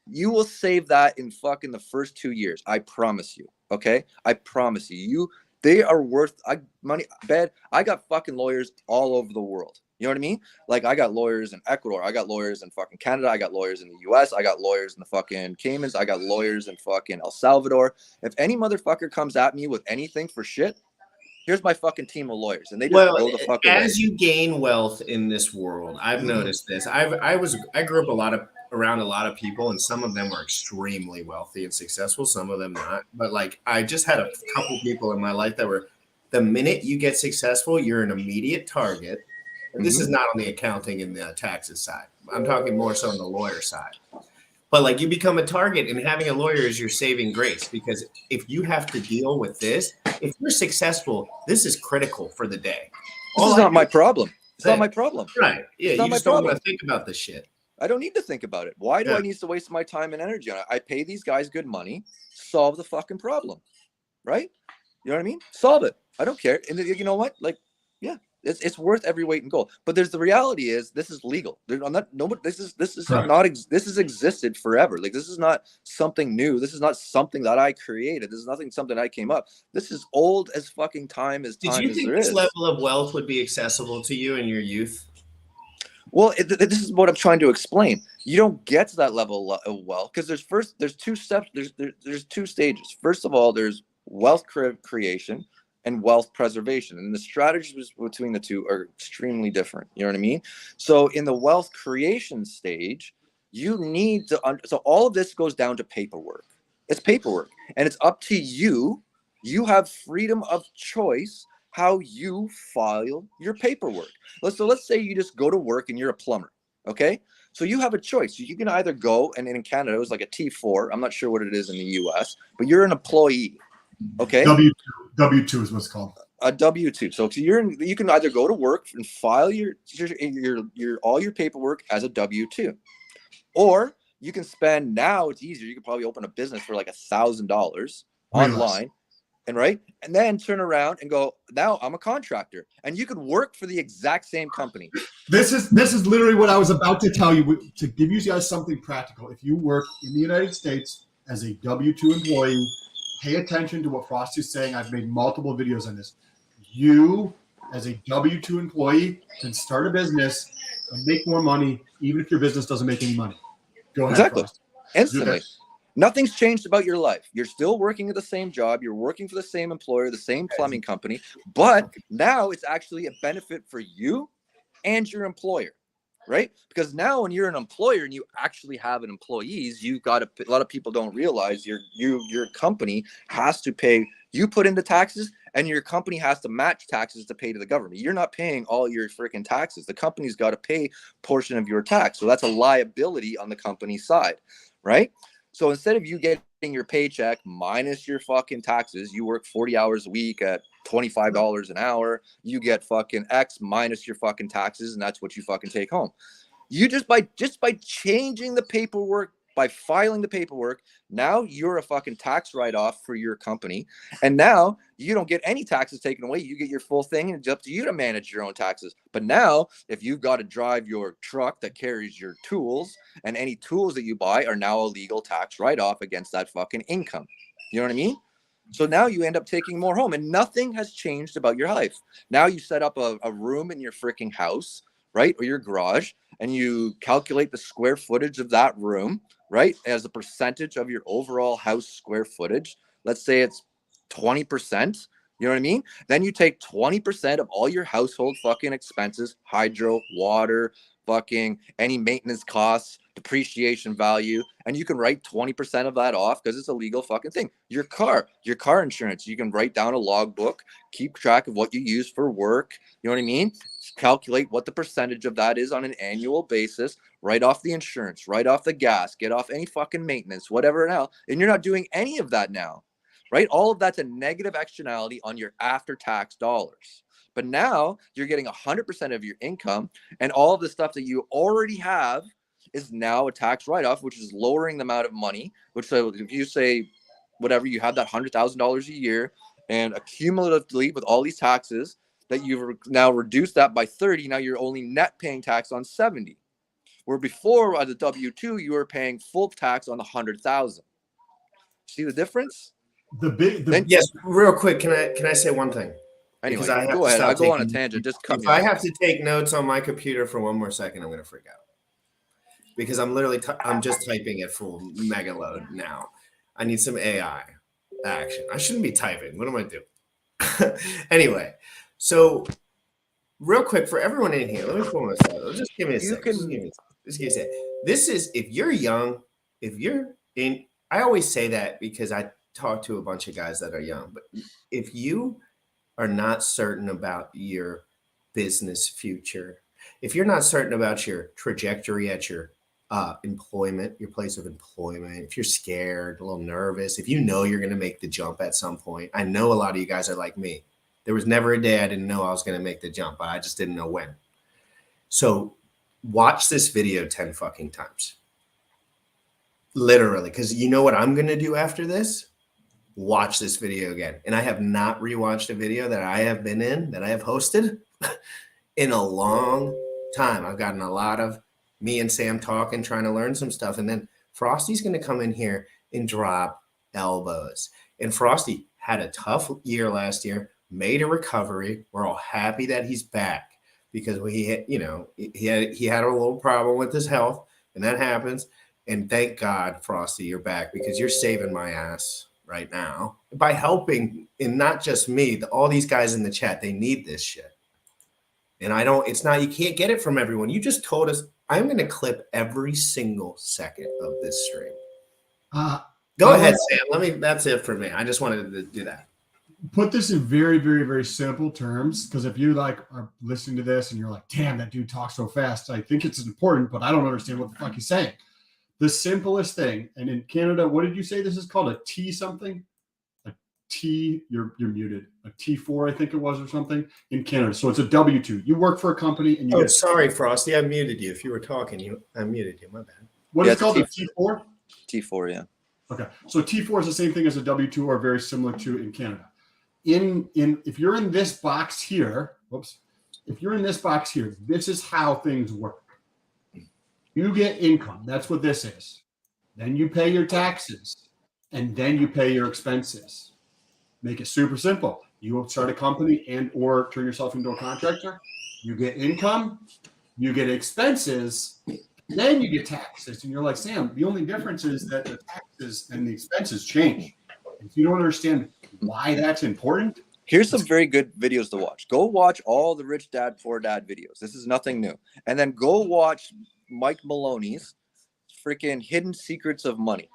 you will save that in fucking the first 2 years. I promise you. Okay. I promise you. They are worth money. I got fucking lawyers all over the world. You know what I mean? Like, I got lawyers in Ecuador. I got lawyers in fucking Canada. I got lawyers in the US. I got lawyers in the fucking Caymans. I got lawyers in fucking El Salvador. If any motherfucker comes at me with anything for shit, here's my fucking team of lawyers. And they just go the fuck away. As you gain wealth in this world, I've noticed this. I grew up around a lot of people, and some of them were extremely wealthy and successful, some of them not. But like, I just had a couple people in my life that were, the minute you get successful, you're an immediate target. And this is not on the accounting and the taxes side. I'm talking more so on the lawyer side. But like, you become a target, and having a lawyer is your saving grace, because if you have to deal with this, if you're successful, this is critical for the day. This is not my problem. It's not my problem. Right. Yeah. You just don't want to think about this shit. I don't need to think about it. Why do I need to waste my time and energy on it? I pay these guys good money, solve the fucking problem. Right? You know what I mean? Solve it. I don't care. And you know what? Like, yeah. It's worth every weight in gold. But the reality is, this is legal. This has existed forever. Like, this is not something new. This is not something that I created. This is something I came up. This is old as fucking time as time as there is. Did you think this level of wealth would be accessible to you in your youth? Well, this is what I'm trying to explain. You don't get to that level of wealth because there's two steps. There's two stages. First of all, there's wealth creation and wealth preservation. And the strategies between the two are extremely different. You know what I mean? So in the wealth creation stage, you need to, so all of this goes down to paperwork. It's paperwork, and it's up to you. You have freedom of choice how you file your paperwork. So let's say you just go to work and you're a plumber. Okay. So you have a choice. You can either go, and in Canada, it was like a T4. I'm not sure what it is in the US, but you're an employee. Okay. W-2 is what's called. A W-2. So you can either go to work and file your all your paperwork as a W-2, or you can spend, now it's easier. You can probably open a business for like $1,000 online, and then turn around and go, now I'm a contractor, and you could work for the exact same company. This is literally what I was about to tell you, to give you guys something practical. If you work in the United States as a W-2 employee, pay attention to what Frosty's saying. I've made multiple videos on this. You, as a W-2 employee, can start a business and make more money, even if your business doesn't make any money. Go ahead. Exactly. Frosty. Instantly. Nothing's changed about your life. You're still working at the same job. You're working for the same employer, the same plumbing company, but now it's actually a benefit for you and your employer, right? Because now when you're an employer and you actually have an employees, you got a lot of people don't realize your company has to pay. You put into taxes, and your company has to match taxes to pay to the government. You're not paying all your freaking taxes. The company's got to pay a portion of your tax, so that's a liability on the company side, right? So instead of you getting your paycheck minus your fucking taxes, you work 40 hours a week at $25 an hour, you get fucking X minus your fucking taxes, and that's what you fucking take home. You just by changing the paperwork, by filing the paperwork, now you're a fucking tax write-off for your company, and now you don't get any taxes taken away. You get your full thing, and it's up to you to manage your own taxes. But now, if you've got to drive your truck that carries your tools, and any tools that you buy are now a legal tax write-off against that fucking income. You know what I mean? So now you end up taking more home, and nothing has changed about your life. Now you set up a room in your freaking house, right, or your garage, and you calculate the square footage of that room, right, as a percentage of your overall house square footage. Let's say it's 20%. You know what I mean? Then you take 20% of all your household fucking expenses, hydro, water, fucking any maintenance costs, depreciation value, and you can write 20% of that off because it's a legal fucking thing. Your car insurance, you can write down a logbook, keep track of what you use for work. You know what I mean? Calculate what the percentage of that is on an annual basis, write off the insurance, write off the gas, get off any fucking maintenance, whatever now. And you're not doing any of that now, right? All of that's a negative externality on your after-tax dollars. But now you're getting 100% of your income, and all of the stuff that you already have is now a tax write-off, which is lowering the amount of money. Which, so if you say whatever, you have that $100,000 a year, and accumulatively with all these taxes that you've now reduced that by 30, now you're only net paying tax on 70. Where before as a W-2, you were paying full tax on the 100,000. See the difference? Yes, real quick. Can I say one thing? Anyway, go ahead. I'll go on a tangent. Just cut me off. If I have to take notes on my computer for one more second, I'm going to freak out. Because I'm literally, I'm just typing at full mega load now. I need some AI action. I shouldn't be typing. What am I doing? Anyway, so real quick for everyone in here, let me pull this out. Just give me a second. Just give me a second. This is, if you're young, if you're in, I always say that because I talk to a bunch of guys that are young, but if you are not certain about your business future, if you're not certain about your trajectory at your employment, your place of employment, if you're scared, a little nervous, if you know you're going to make the jump at some point, I know a lot of you guys are like me. There was never a day I didn't know I was going to make the jump, but I just didn't know when. So watch this video 10 fucking times. Literally, because you know what I'm going to do after this? Watch this video again. And I have not rewatched a video that I have been in, that I have hosted in a long time. I've gotten a lot of me and Sam talking, trying to learn some stuff. And then Frosty's going to come in here and drop elbows. And Frosty had a tough year last year, made a recovery. We're all happy that he's back because he had a little problem with his health, and that happens. And thank God, Frosty, you're back because you're saving my ass right now by helping, and not just me, all these guys in the chat, they need this shit. And you can't get it from everyone. You just told us. I'm going to clip every single second of this stream. Go ahead, Sam. That's it for me. I just wanted to do that. Put this in very, very, very simple terms, because if you are listening to this and you're like, damn, that dude talks so fast, I think it's important, but I don't understand what the fuck he's saying. The simplest thing, and in Canada, what did you say this is called? A T something? A T, you're muted. A T4, I think it was, or something in Canada. So it's a W-2. You work for a company and you get. Sorry, Frosty. I muted you. If you were talking, I muted you. My bad. What is it called? A T4? T4, yeah. Okay. So T4 is the same thing as a W-2 or very similar to in Canada. If you're in this box here, if you're in this box here, this is how things work. You get income. That's what this is. Then you pay your taxes, and then you pay your expenses. Make it super simple. You will start a company and or turn yourself into a contractor. You get income, you get expenses, then you get taxes, and you're like, Sam, the only difference is that the taxes and the expenses change. If you don't understand why that's important, here's some very good videos to watch. Go watch all the Rich Dad Poor Dad videos. This is nothing new. And then go watch Mike Maloney's freaking Hidden Secrets of Money.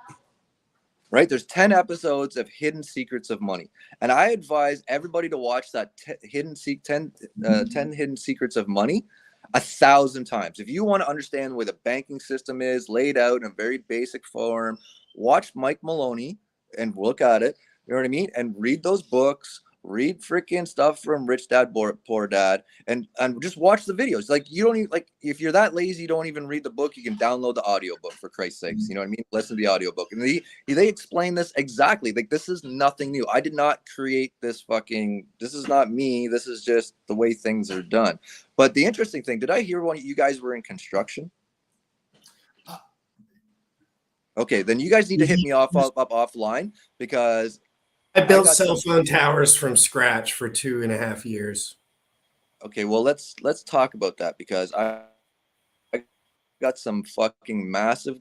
Right? There's 10 episodes of Hidden Secrets of Money. And I advise everybody to watch that 10 Hidden Secrets of Money 1,000 times. If you want to understand the way the banking system is laid out in a very basic form, watch Mike Maloney and look at it. You know what I mean? And read those books. Read freaking stuff from Rich Dad Poor Dad, and just watch the videos. Like, you don't even, like, if you're that lazy, you don't even read the book, you can download the audiobook, for Christ's sakes. You know what I mean? Listen to the audiobook. And they explain this exactly. Like, this is nothing new. I did not create this this is not me. This is just the way things are done. But the interesting thing, did I hear one of you guys were in construction? Okay, then you guys need to hit me up offline, because I built cell phone towers from scratch for 2.5 years. Okay, well, let's talk about that, because I got some fucking massive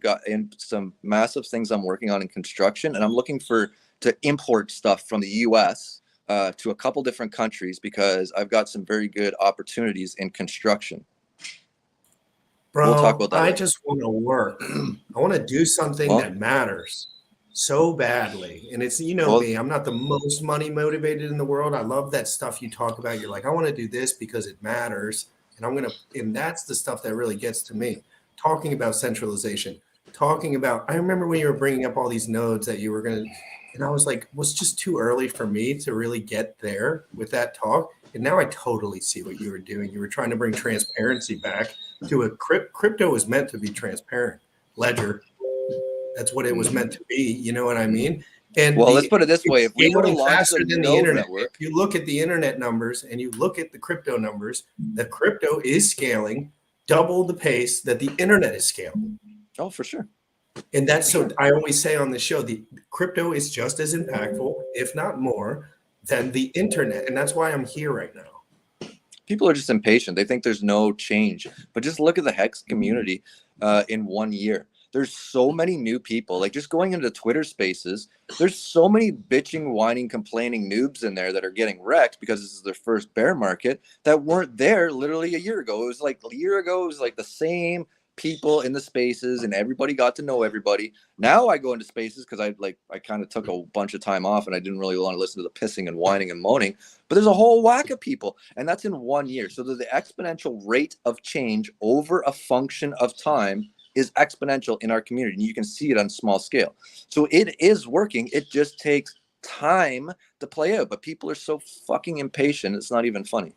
things I'm working on in construction, and I'm looking to import stuff from the US to a couple different countries, because I've got some very good opportunities in construction. Bro, we'll talk about that I later. just want to work. I want to do something that matters so badly. And it's, me, I'm not the most money motivated in the world. I love that stuff you talk about. You're like, I want to do this because it matters. And that's the stuff that really gets to me. Talking about centralization, I remember when you were bringing up all these nodes that you were going to, and I was like, was just too early for me to really get there with that talk. And now I totally see what you were doing. You were trying to bring transparency back to a crypto is meant to be transparent. Ledger. That's what it was meant to be. You know what I mean? And let's put it this way: if we would have launched faster than the internet, network, if you look at the internet numbers and you look at the crypto numbers, the crypto is scaling double the pace that the internet is scaling. Oh, for sure. And that's so I always say on the show, the crypto is just as impactful, if not more, than the internet. And that's why I'm here right now. People are just impatient. They think there's no change. But just look at the Hex community in 1 year. There's so many new people, like just going into Twitter spaces. There's so many bitching, whining, complaining noobs in there that are getting wrecked because this is their first bear market that weren't there literally a year ago. It was like the same people in the spaces and everybody got to know everybody. Now I go into spaces because I kind of took a bunch of time off and I didn't really want to listen to the pissing and whining and moaning. But there's a whole whack of people, and that's in 1 year. So the exponential rate of change over a function of time is exponential in our community, and you can see it on small scale. So it is working. It just takes time to play out, but people are so fucking impatient. It's not even funny.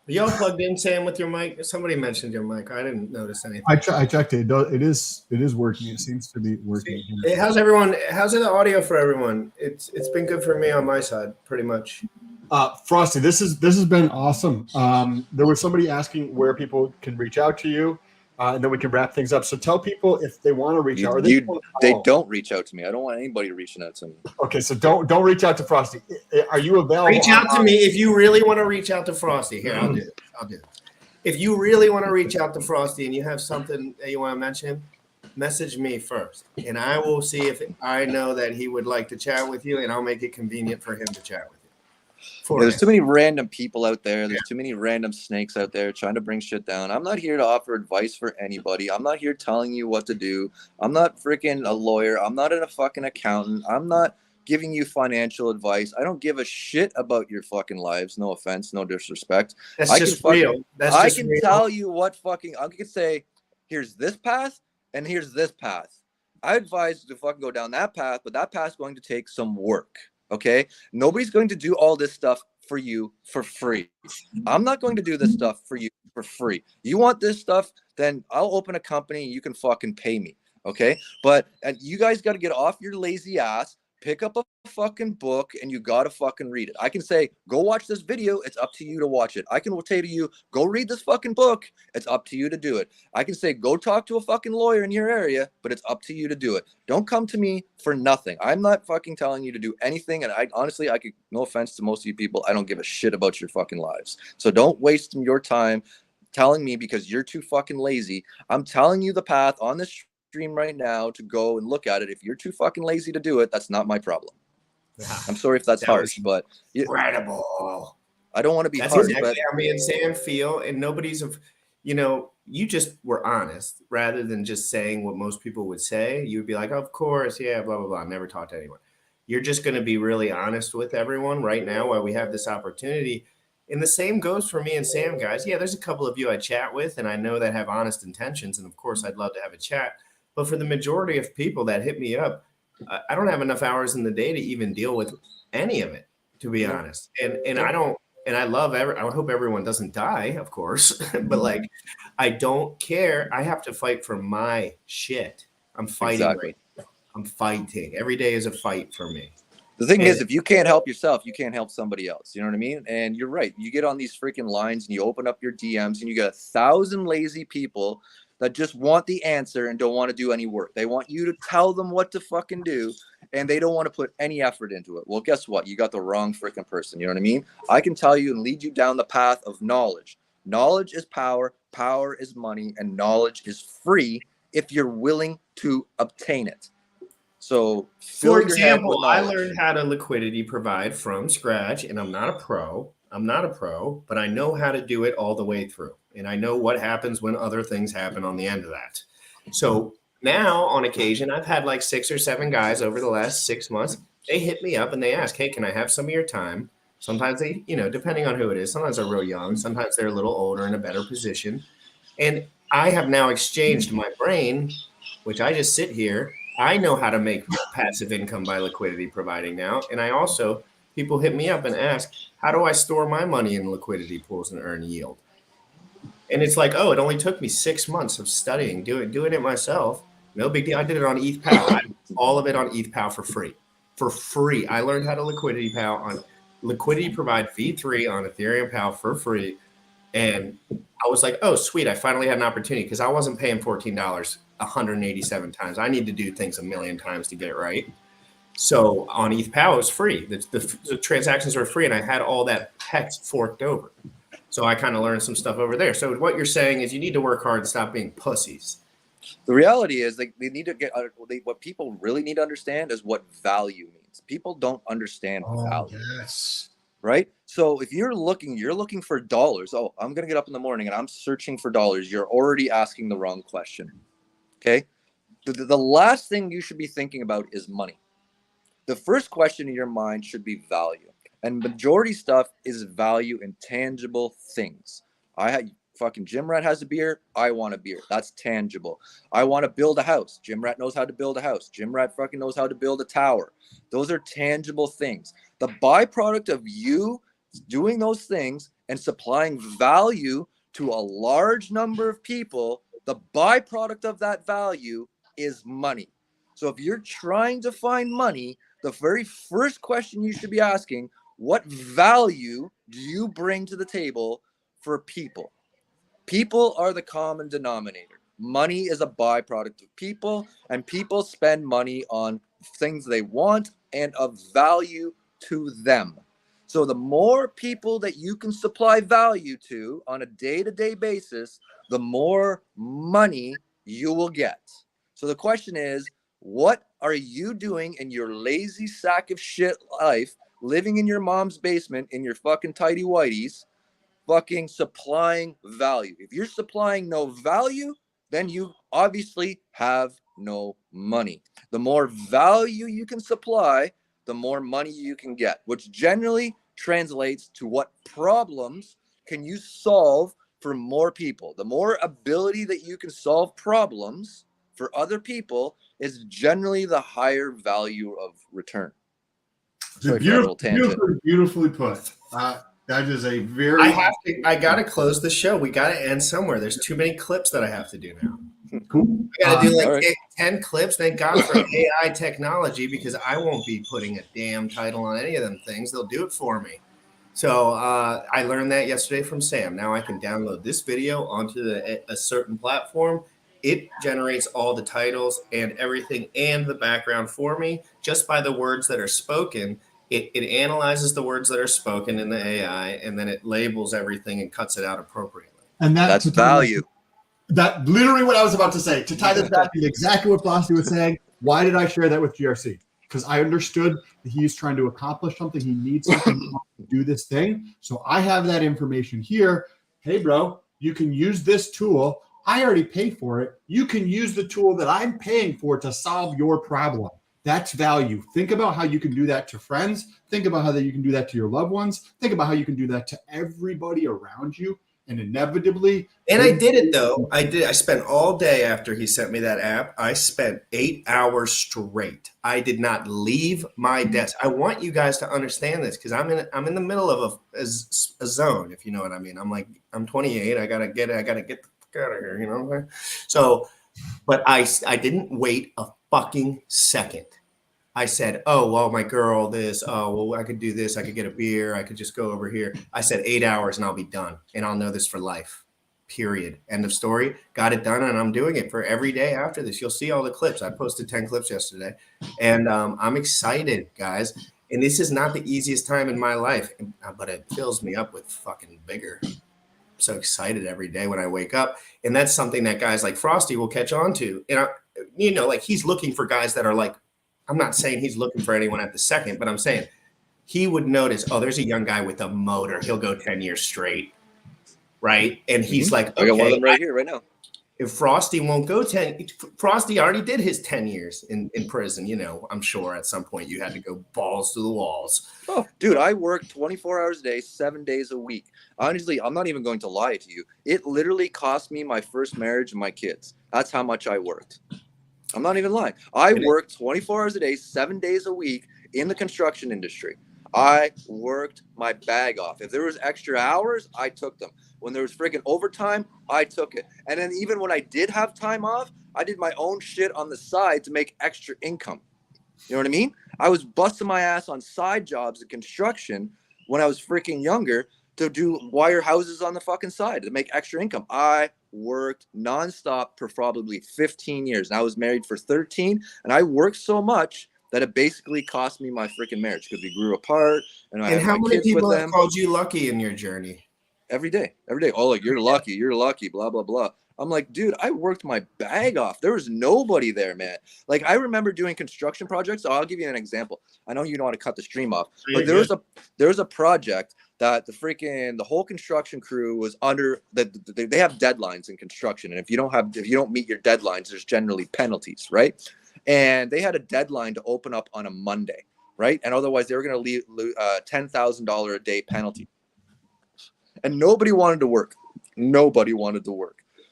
Are y'all plugged in, Sam, with your mic? Somebody mentioned your mic. I didn't notice anything. I checked it. It is working. It seems to be working. Hey, how's the audio for everyone? It's been good for me on my side, pretty much. Frosty, this has been awesome. There was somebody asking where people can reach out to you. And then we can wrap things up. So tell people if they want to reach out. They don't reach out to me. I don't want anybody reaching out to me. Okay, so don't reach out to Frosty. Are you available? Reach out to me if you really want to reach out to Frosty. Here, I'll do it. If you really want to reach out to Frosty and you have something that you want to mention, message me first. And I will see if I know that he would like to chat with you, and I'll make it convenient for him to chat with you. There's too many random people out there. There's too many random snakes out there trying to bring shit down. I'm not here to offer advice for anybody. I'm not here telling you what to do. I'm not freaking a lawyer. I'm not a fucking accountant. I'm not giving you financial advice. I don't give a shit about your fucking lives. No offense, no disrespect. That's just real. I can tell you what fucking, I can say, here's this path and here's this path. I advise you to fucking go down that path, but that path's going to take some work. Okay, nobody's going to do all this stuff for you for free. I'm not going to do this stuff for you for free. You want this stuff, then I'll open a company and you can fucking pay me. Okay, but you guys got to get off your lazy ass, pick up a fucking book, and you got to fucking read it. I can say, go watch this video. It's up to you to watch it. I can say to you, go read this fucking book. It's up to you to do it. I can say, go talk to a fucking lawyer in your area, but it's up to you to do it. Don't come to me for nothing. I'm not fucking telling you to do anything. And I honestly, no offense to most of you people, I don't give a shit about your fucking lives. So don't waste your time telling me because you're too fucking lazy. I'm telling you the path on this stream right now to go and look at it. If you're too fucking lazy to do it, that's not my problem. I'm sorry if that's harsh, but incredible. I don't want to be That's harsh, exactly but how me and Sam feel, and nobody's of, you just were honest rather than just saying what most people would say. You would be like, of course, yeah, blah, blah, blah. Never talk to anyone. You're just going to be really honest with everyone right now while we have this opportunity. And the same goes for me and Sam, guys. Yeah, there's a couple of you I chat with, and I know that have honest intentions. And of course, I'd love to have a chat. But for the majority of people that hit me up, I don't have enough hours in the day to even deal with any of it, to be honest. And I don't. And I hope everyone doesn't die, of course, but like, I don't care. I have to fight for my shit. I'm fighting right now. I'm fighting. Every day is a fight for me. The thing is, if you can't help yourself, you can't help somebody else. You know what I mean? And you're right. You get on these freaking lines and you open up your DMs and you get 1,000 lazy people that just want the answer and don't want to do any work. They want you to tell them what to fucking do, and they don't want to put any effort into it. Well, guess what? You got the wrong freaking person. You know what I mean? I can tell you and lead you down the path of knowledge. Knowledge is power, power is money, and knowledge is free if you're willing to obtain it. So, for example, I learned how to liquidity provide from scratch, and I'm not a pro, but I know how to do it all the way through. And I know what happens when other things happen on the end of that. So now on occasion, I've had like 6 or 7 guys over the last 6 months. They hit me up and they ask, hey, can I have some of your time? Sometimes they, depending on who it is, sometimes they're real young. Sometimes they're a little older in a better position. And I have now exchanged my brain, which I just sit here. I know how to make passive income by liquidity providing now. And I also, people hit me up and ask, how do I store my money in liquidity pools and earn yield? And it's like, oh, it only took me 6 months of studying, doing it myself. No big deal. I did it on ETH-POW. All of it on ETH-POW for free. For free. I learned how to liquidity POW on liquidity provide V3 on Ethereum POW for free. And I was like, oh, sweet. I finally had an opportunity because I wasn't paying $14 187 times. I need to do things a million times to get it right. So on ETH-POW, it was free. The transactions were free, and I had all that text forked over. So I kind of learned some stuff over there. So what you're saying is you need to work hard and stop being pussies. The reality is they need to get what people really need to understand is what value means. People don't understand value. Yes. Right? So if you're looking for dollars. Oh, I'm going to get up in the morning and I'm searching for dollars. You're already asking the wrong question. Okay? The last thing you should be thinking about is money. The first question in your mind should be value. And majority stuff is value in tangible things. Fucking Jim Rat has a beer. I want a beer. That's tangible. I want to build a house. Jim Rat knows how to build a house. Jim Rat fucking knows how to build a tower. Those are tangible things. The byproduct of you doing those things and supplying value to a large number of people, the byproduct of that value is money. So if you're trying to find money, the very first question you should be asking, what value do you bring to the table for people? People are the common denominator. Money is a byproduct of people, and people spend money on things they want and of value to them. So the more people that you can supply value to on a day-to-day basis, the more money you will get. So the question is, what are you doing in your lazy sack of shit life, living in your mom's basement in your fucking tidy whities, fucking supplying value? If you're supplying no value, then you obviously have no money. The more value you can supply, the more money you can get, which generally translates to what problems can you solve for more people. The more ability that you can solve problems for other people is generally the higher value of return. Beautifully put. That is a very. I gotta close the show. We gotta end somewhere. There's too many clips that I have to do now. Cool. I gotta do 10 clips. Thank God for AI technology, because I won't be putting a damn title on any of them things. They'll do it for me. So I learned that yesterday from Sam. Now I can download this video onto a certain platform. It generates all the titles and everything and the background for me just by the words that are spoken. It analyzes the words that are spoken in the AI, and then it labels everything and cuts it out appropriately. And that's value. That literally what I was about to say. To tie this back to exactly what Frosty was saying, why did I share that with GRC? Because I understood that he's trying to accomplish something. He needs something to do this thing. So I have that information here. Hey, bro, you can use this tool. I already pay for it. You can use the tool that I'm paying for to solve your problem. That's value. Think about how you can do that to friends. Think about how that you can do that to your loved ones. Think about how you can do that to everybody around you. And inevitably, and I did it though. I spent all day after he sent me that app. I spent 8 hours straight. I did not leave my desk. I want you guys to understand this because I'm in the middle of a zone, if you know what I mean. I'm 28. I gotta get the fuck out of here. You know what I'm saying? So, but I didn't wait a fucking second. I said, oh, well, my girl, this, oh, well, I could do this. I could get a beer. I could just go over here. I said 8 hours and I'll be done. And I'll know this for life, period. End of story. Got it done. And I'm doing it for every day after this. You'll see all the clips. I posted 10 clips yesterday. And I'm excited, guys. And this is not the easiest time in my life, but it fills me up with fucking vigor. I'm so excited every day when I wake up. And that's something that guys like Frosty will catch on to. And, like he's looking for guys that are like, I'm not saying he's looking for anyone at the second, but I'm saying he would notice, oh, there's a young guy with a motor. He'll go 10 years straight, right? And he's like, okay, I got one of them right here, right now. If Frosty won't go 10, Frosty already did his 10 years in prison. I'm sure at some point you had to go balls to the walls. Oh, dude, I work 24 hours a day, 7 days a week. Honestly, I'm not even going to lie to you. It literally cost me my first marriage and my kids. That's how much I worked. I'm not even lying. I worked 24 hours a day, 7 days a week in the construction industry. I worked my bag off. If there was extra hours, I took them. When there was freaking overtime, I took it. And then even when I did have time off, I did my own shit on the side to make extra income. You know what I mean? I was busting my ass on side jobs in construction when I was freaking younger to do wire houses on the fucking side to make extra income. I worked nonstop for probably 15 years. And I was married for 13. And I worked so much that it basically cost me my freaking marriage because we grew apart. And I had how my many kids people with have them. called you lucky in your journey? Every day. Oh, like, you're lucky, blah, blah, blah. I'm like, dude, I worked my bag off. There was nobody there, man. Like, I remember doing construction projects. So I'll give you an example. I know you don't want to cut the stream off, but there was a project that the whole construction crew was under. They have deadlines in construction, and if you don't meet your deadlines, there's generally penalties, right? And they had a deadline to open up on a Monday, right? And otherwise, they were going to leave $10,000 a day penalty. And nobody wanted to work.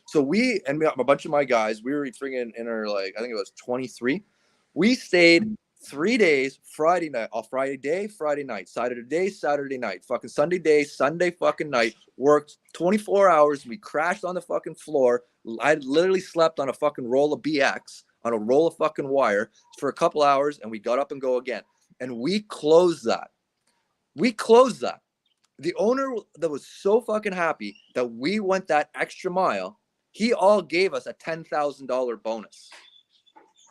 So a bunch of my guys, we were freaking in our, like, I think it was 23. We stayed 3 days, Friday night, Friday day, Friday night, Saturday day, Saturday night, fucking Sunday day, Sunday fucking night, worked 24 hours. We crashed on the fucking floor. I literally slept on a fucking roll of BX, on a roll of fucking wire for a couple hours, and we got up and go again. And we closed that. The owner that was so fucking happy that we went that extra mile, he all gave us a $10,000 bonus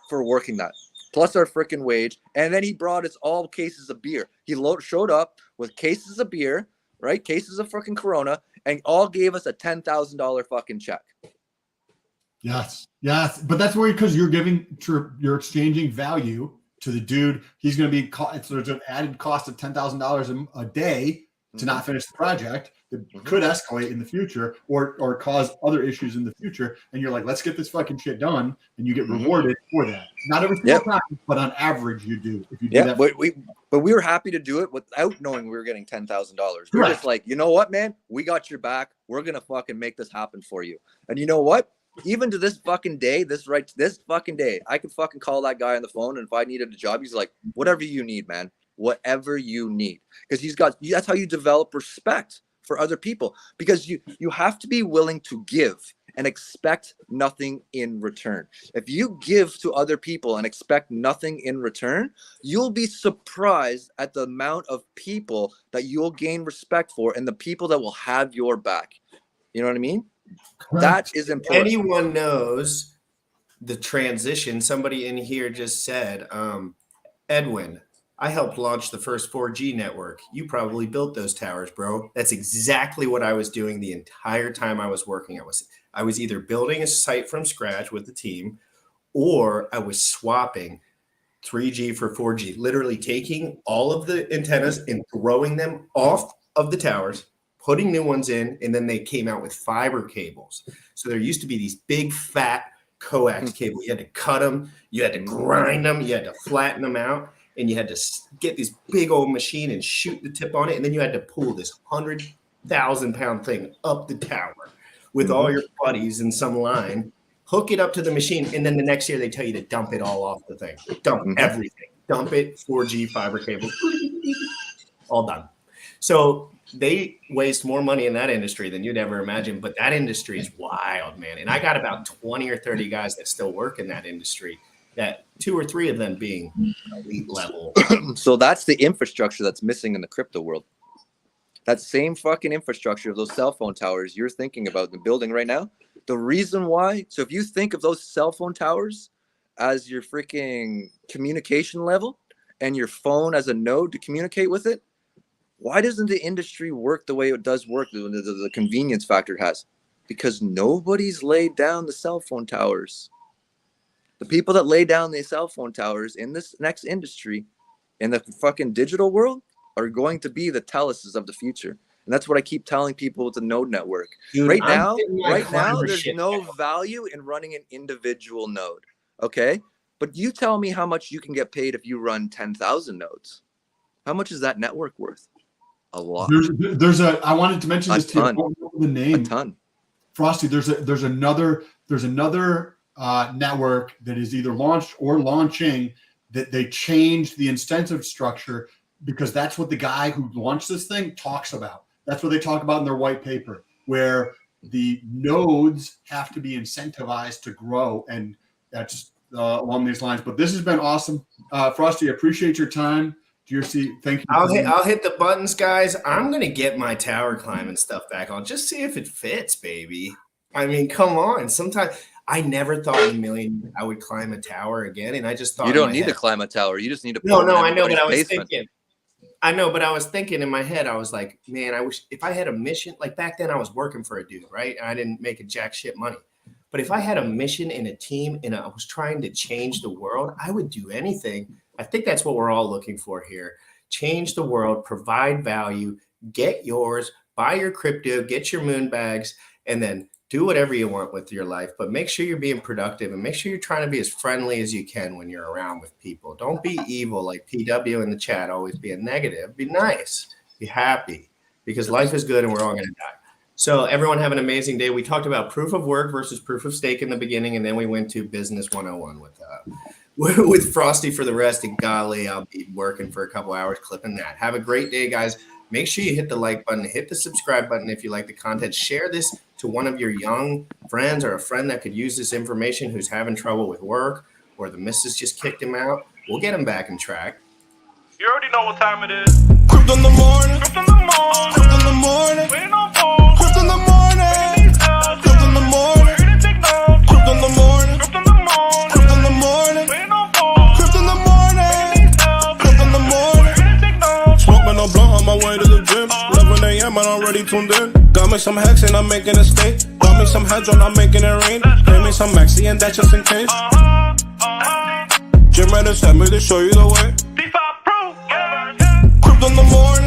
for working that, plus our freaking wage. And then he brought us all cases of beer. He showed up with cases of beer, right? Cases of freaking Corona, and all gave us a $10,000 fucking check. Yes. But that's where, because you're exchanging value to the dude. He's going to be, so there's an added cost of $10,000 a day to not finish the project that could escalate in the future or cause other issues in the future. And you're like, let's get this fucking shit done. And you get rewarded for that. Not every single time, but on average you do. If you do that. But we were happy to do it without knowing we were getting $10,000. We were just like, you know what, man? We got your back. We're going to fucking make this happen for you. And you know what? Even to this fucking day, this fucking day, I could fucking call that guy on the phone. And if I needed a job, he's like, whatever you need, man. Whatever you need, because that's how you develop respect for other people, because you have to be willing to give and expect nothing in return. If you give to other people and expect nothing in return, you'll be surprised at the amount of people that you'll gain respect for and the people that will have your back. You know what I mean? That is important. Anyone knows the transition. Somebody in here just said, Edwin, I helped launch the first 4G network. You probably built those towers, bro. That's exactly what I was doing the entire time I was working. I was either building a site from scratch with the team, or I was swapping 3G for 4G, literally taking all of the antennas and throwing them off of the towers, putting new ones in, and then they came out with fiber cables. So there used to be these big fat coax cables. You had to cut them, you had to grind them, you had to flatten them out, and you had to get this big old machine and shoot the tip on it, and then you had to pull this 100,000-pound thing up the tower with all your buddies in some line, hook it up to the machine, and then the next year they tell you to dump it all off the thing. Dump everything. Dump it, 4G fiber cable, all done. So they waste more money in that industry than you'd ever imagine, but that industry is wild, man. And I got about 20 or 30 guys that still work in that industry, that 2 or 3 of them being elite level. So that's the infrastructure that's missing in the crypto world. That same fucking infrastructure of those cell phone towers you're thinking about the building right now. The reason why, so if you think of those cell phone towers as your freaking communication level and your phone as a node to communicate with it, why doesn't the industry work the way it does work, the convenience factor it has? Because nobody's laid down the cell phone towers. The people that lay down the cell phone towers in this next industry, in the fucking digital world, are going to be the Teleses of the future. And that's what I keep telling people with the node network. Dude, right now, there's shit no down. value in running an individual node. Okay? But you tell me how much you can get paid if you run 10,000 nodes. How much is that network worth? A lot. I wanted to mention this to you. I don't know the name. A ton. Frosty, there's another network that is either launched or launching that they changed the incentive structure, because that's what the guy who launched this thing talks about. That's what they talk about in their white paper, where the nodes have to be incentivized to grow, and that's along these lines. But this has been awesome. Frosty, I appreciate your time. Thank you. I'll hit the buttons, guys. I'm gonna get my tower climbing stuff back on. Just see if it fits, baby. I mean, come on. Sometimes I never thought in a million I would climb a tower again, and I just thought You don't need to climb a tower. You just need to. No, I know, but I was thinking. I know, but I was thinking in my head, I was like, man, I wish if I had a mission, like back then I was working for a dude, right? I didn't make a jack shit money. But if I had a mission in a team and I was trying to change the world, I would do anything. I think that's what we're all looking for here. Change the world, provide value, get yours, buy your crypto, get your moon bags, and then do whatever you want with your life. But make sure you're being productive and make sure you're trying to be as friendly as you can when you're around with people. Don't be evil like PW in the chat, always being negative. Be nice, be happy, because life is good and we're all going to die. So everyone have an amazing day. We talked about proof of work versus proof of stake in the beginning, and then we went to business 101 with Frosty for the rest. And golly, I'll be working for a couple hours clipping that. Have a great day, guys. Make sure you hit the like button, hit the subscribe button if you like the content. Share this to one of your young friends or a friend that could use this information who's having trouble with work, or the missus just kicked him out. We'll get him back in track. You already know what time it is. Crypto in the morning. Crypto in the morning. Crypto in the morning. Waiting on phone. Crypto in the morning. Crypto in the morning. Crypto in the morning. Crypto in the morning. Crypto in the morning. Waiting on phone. Crypto in the morning. Crypto in the morning. Smoking a blunt on my way to the gym. 11 a.m. and I'm already tuned in. Got me some hex and I'm making it stay. Got me some heads on, I'm making it rain. Pay me some maxi and that's just in case. Jim Reddit sent me to show you the way. Crypto in the morning.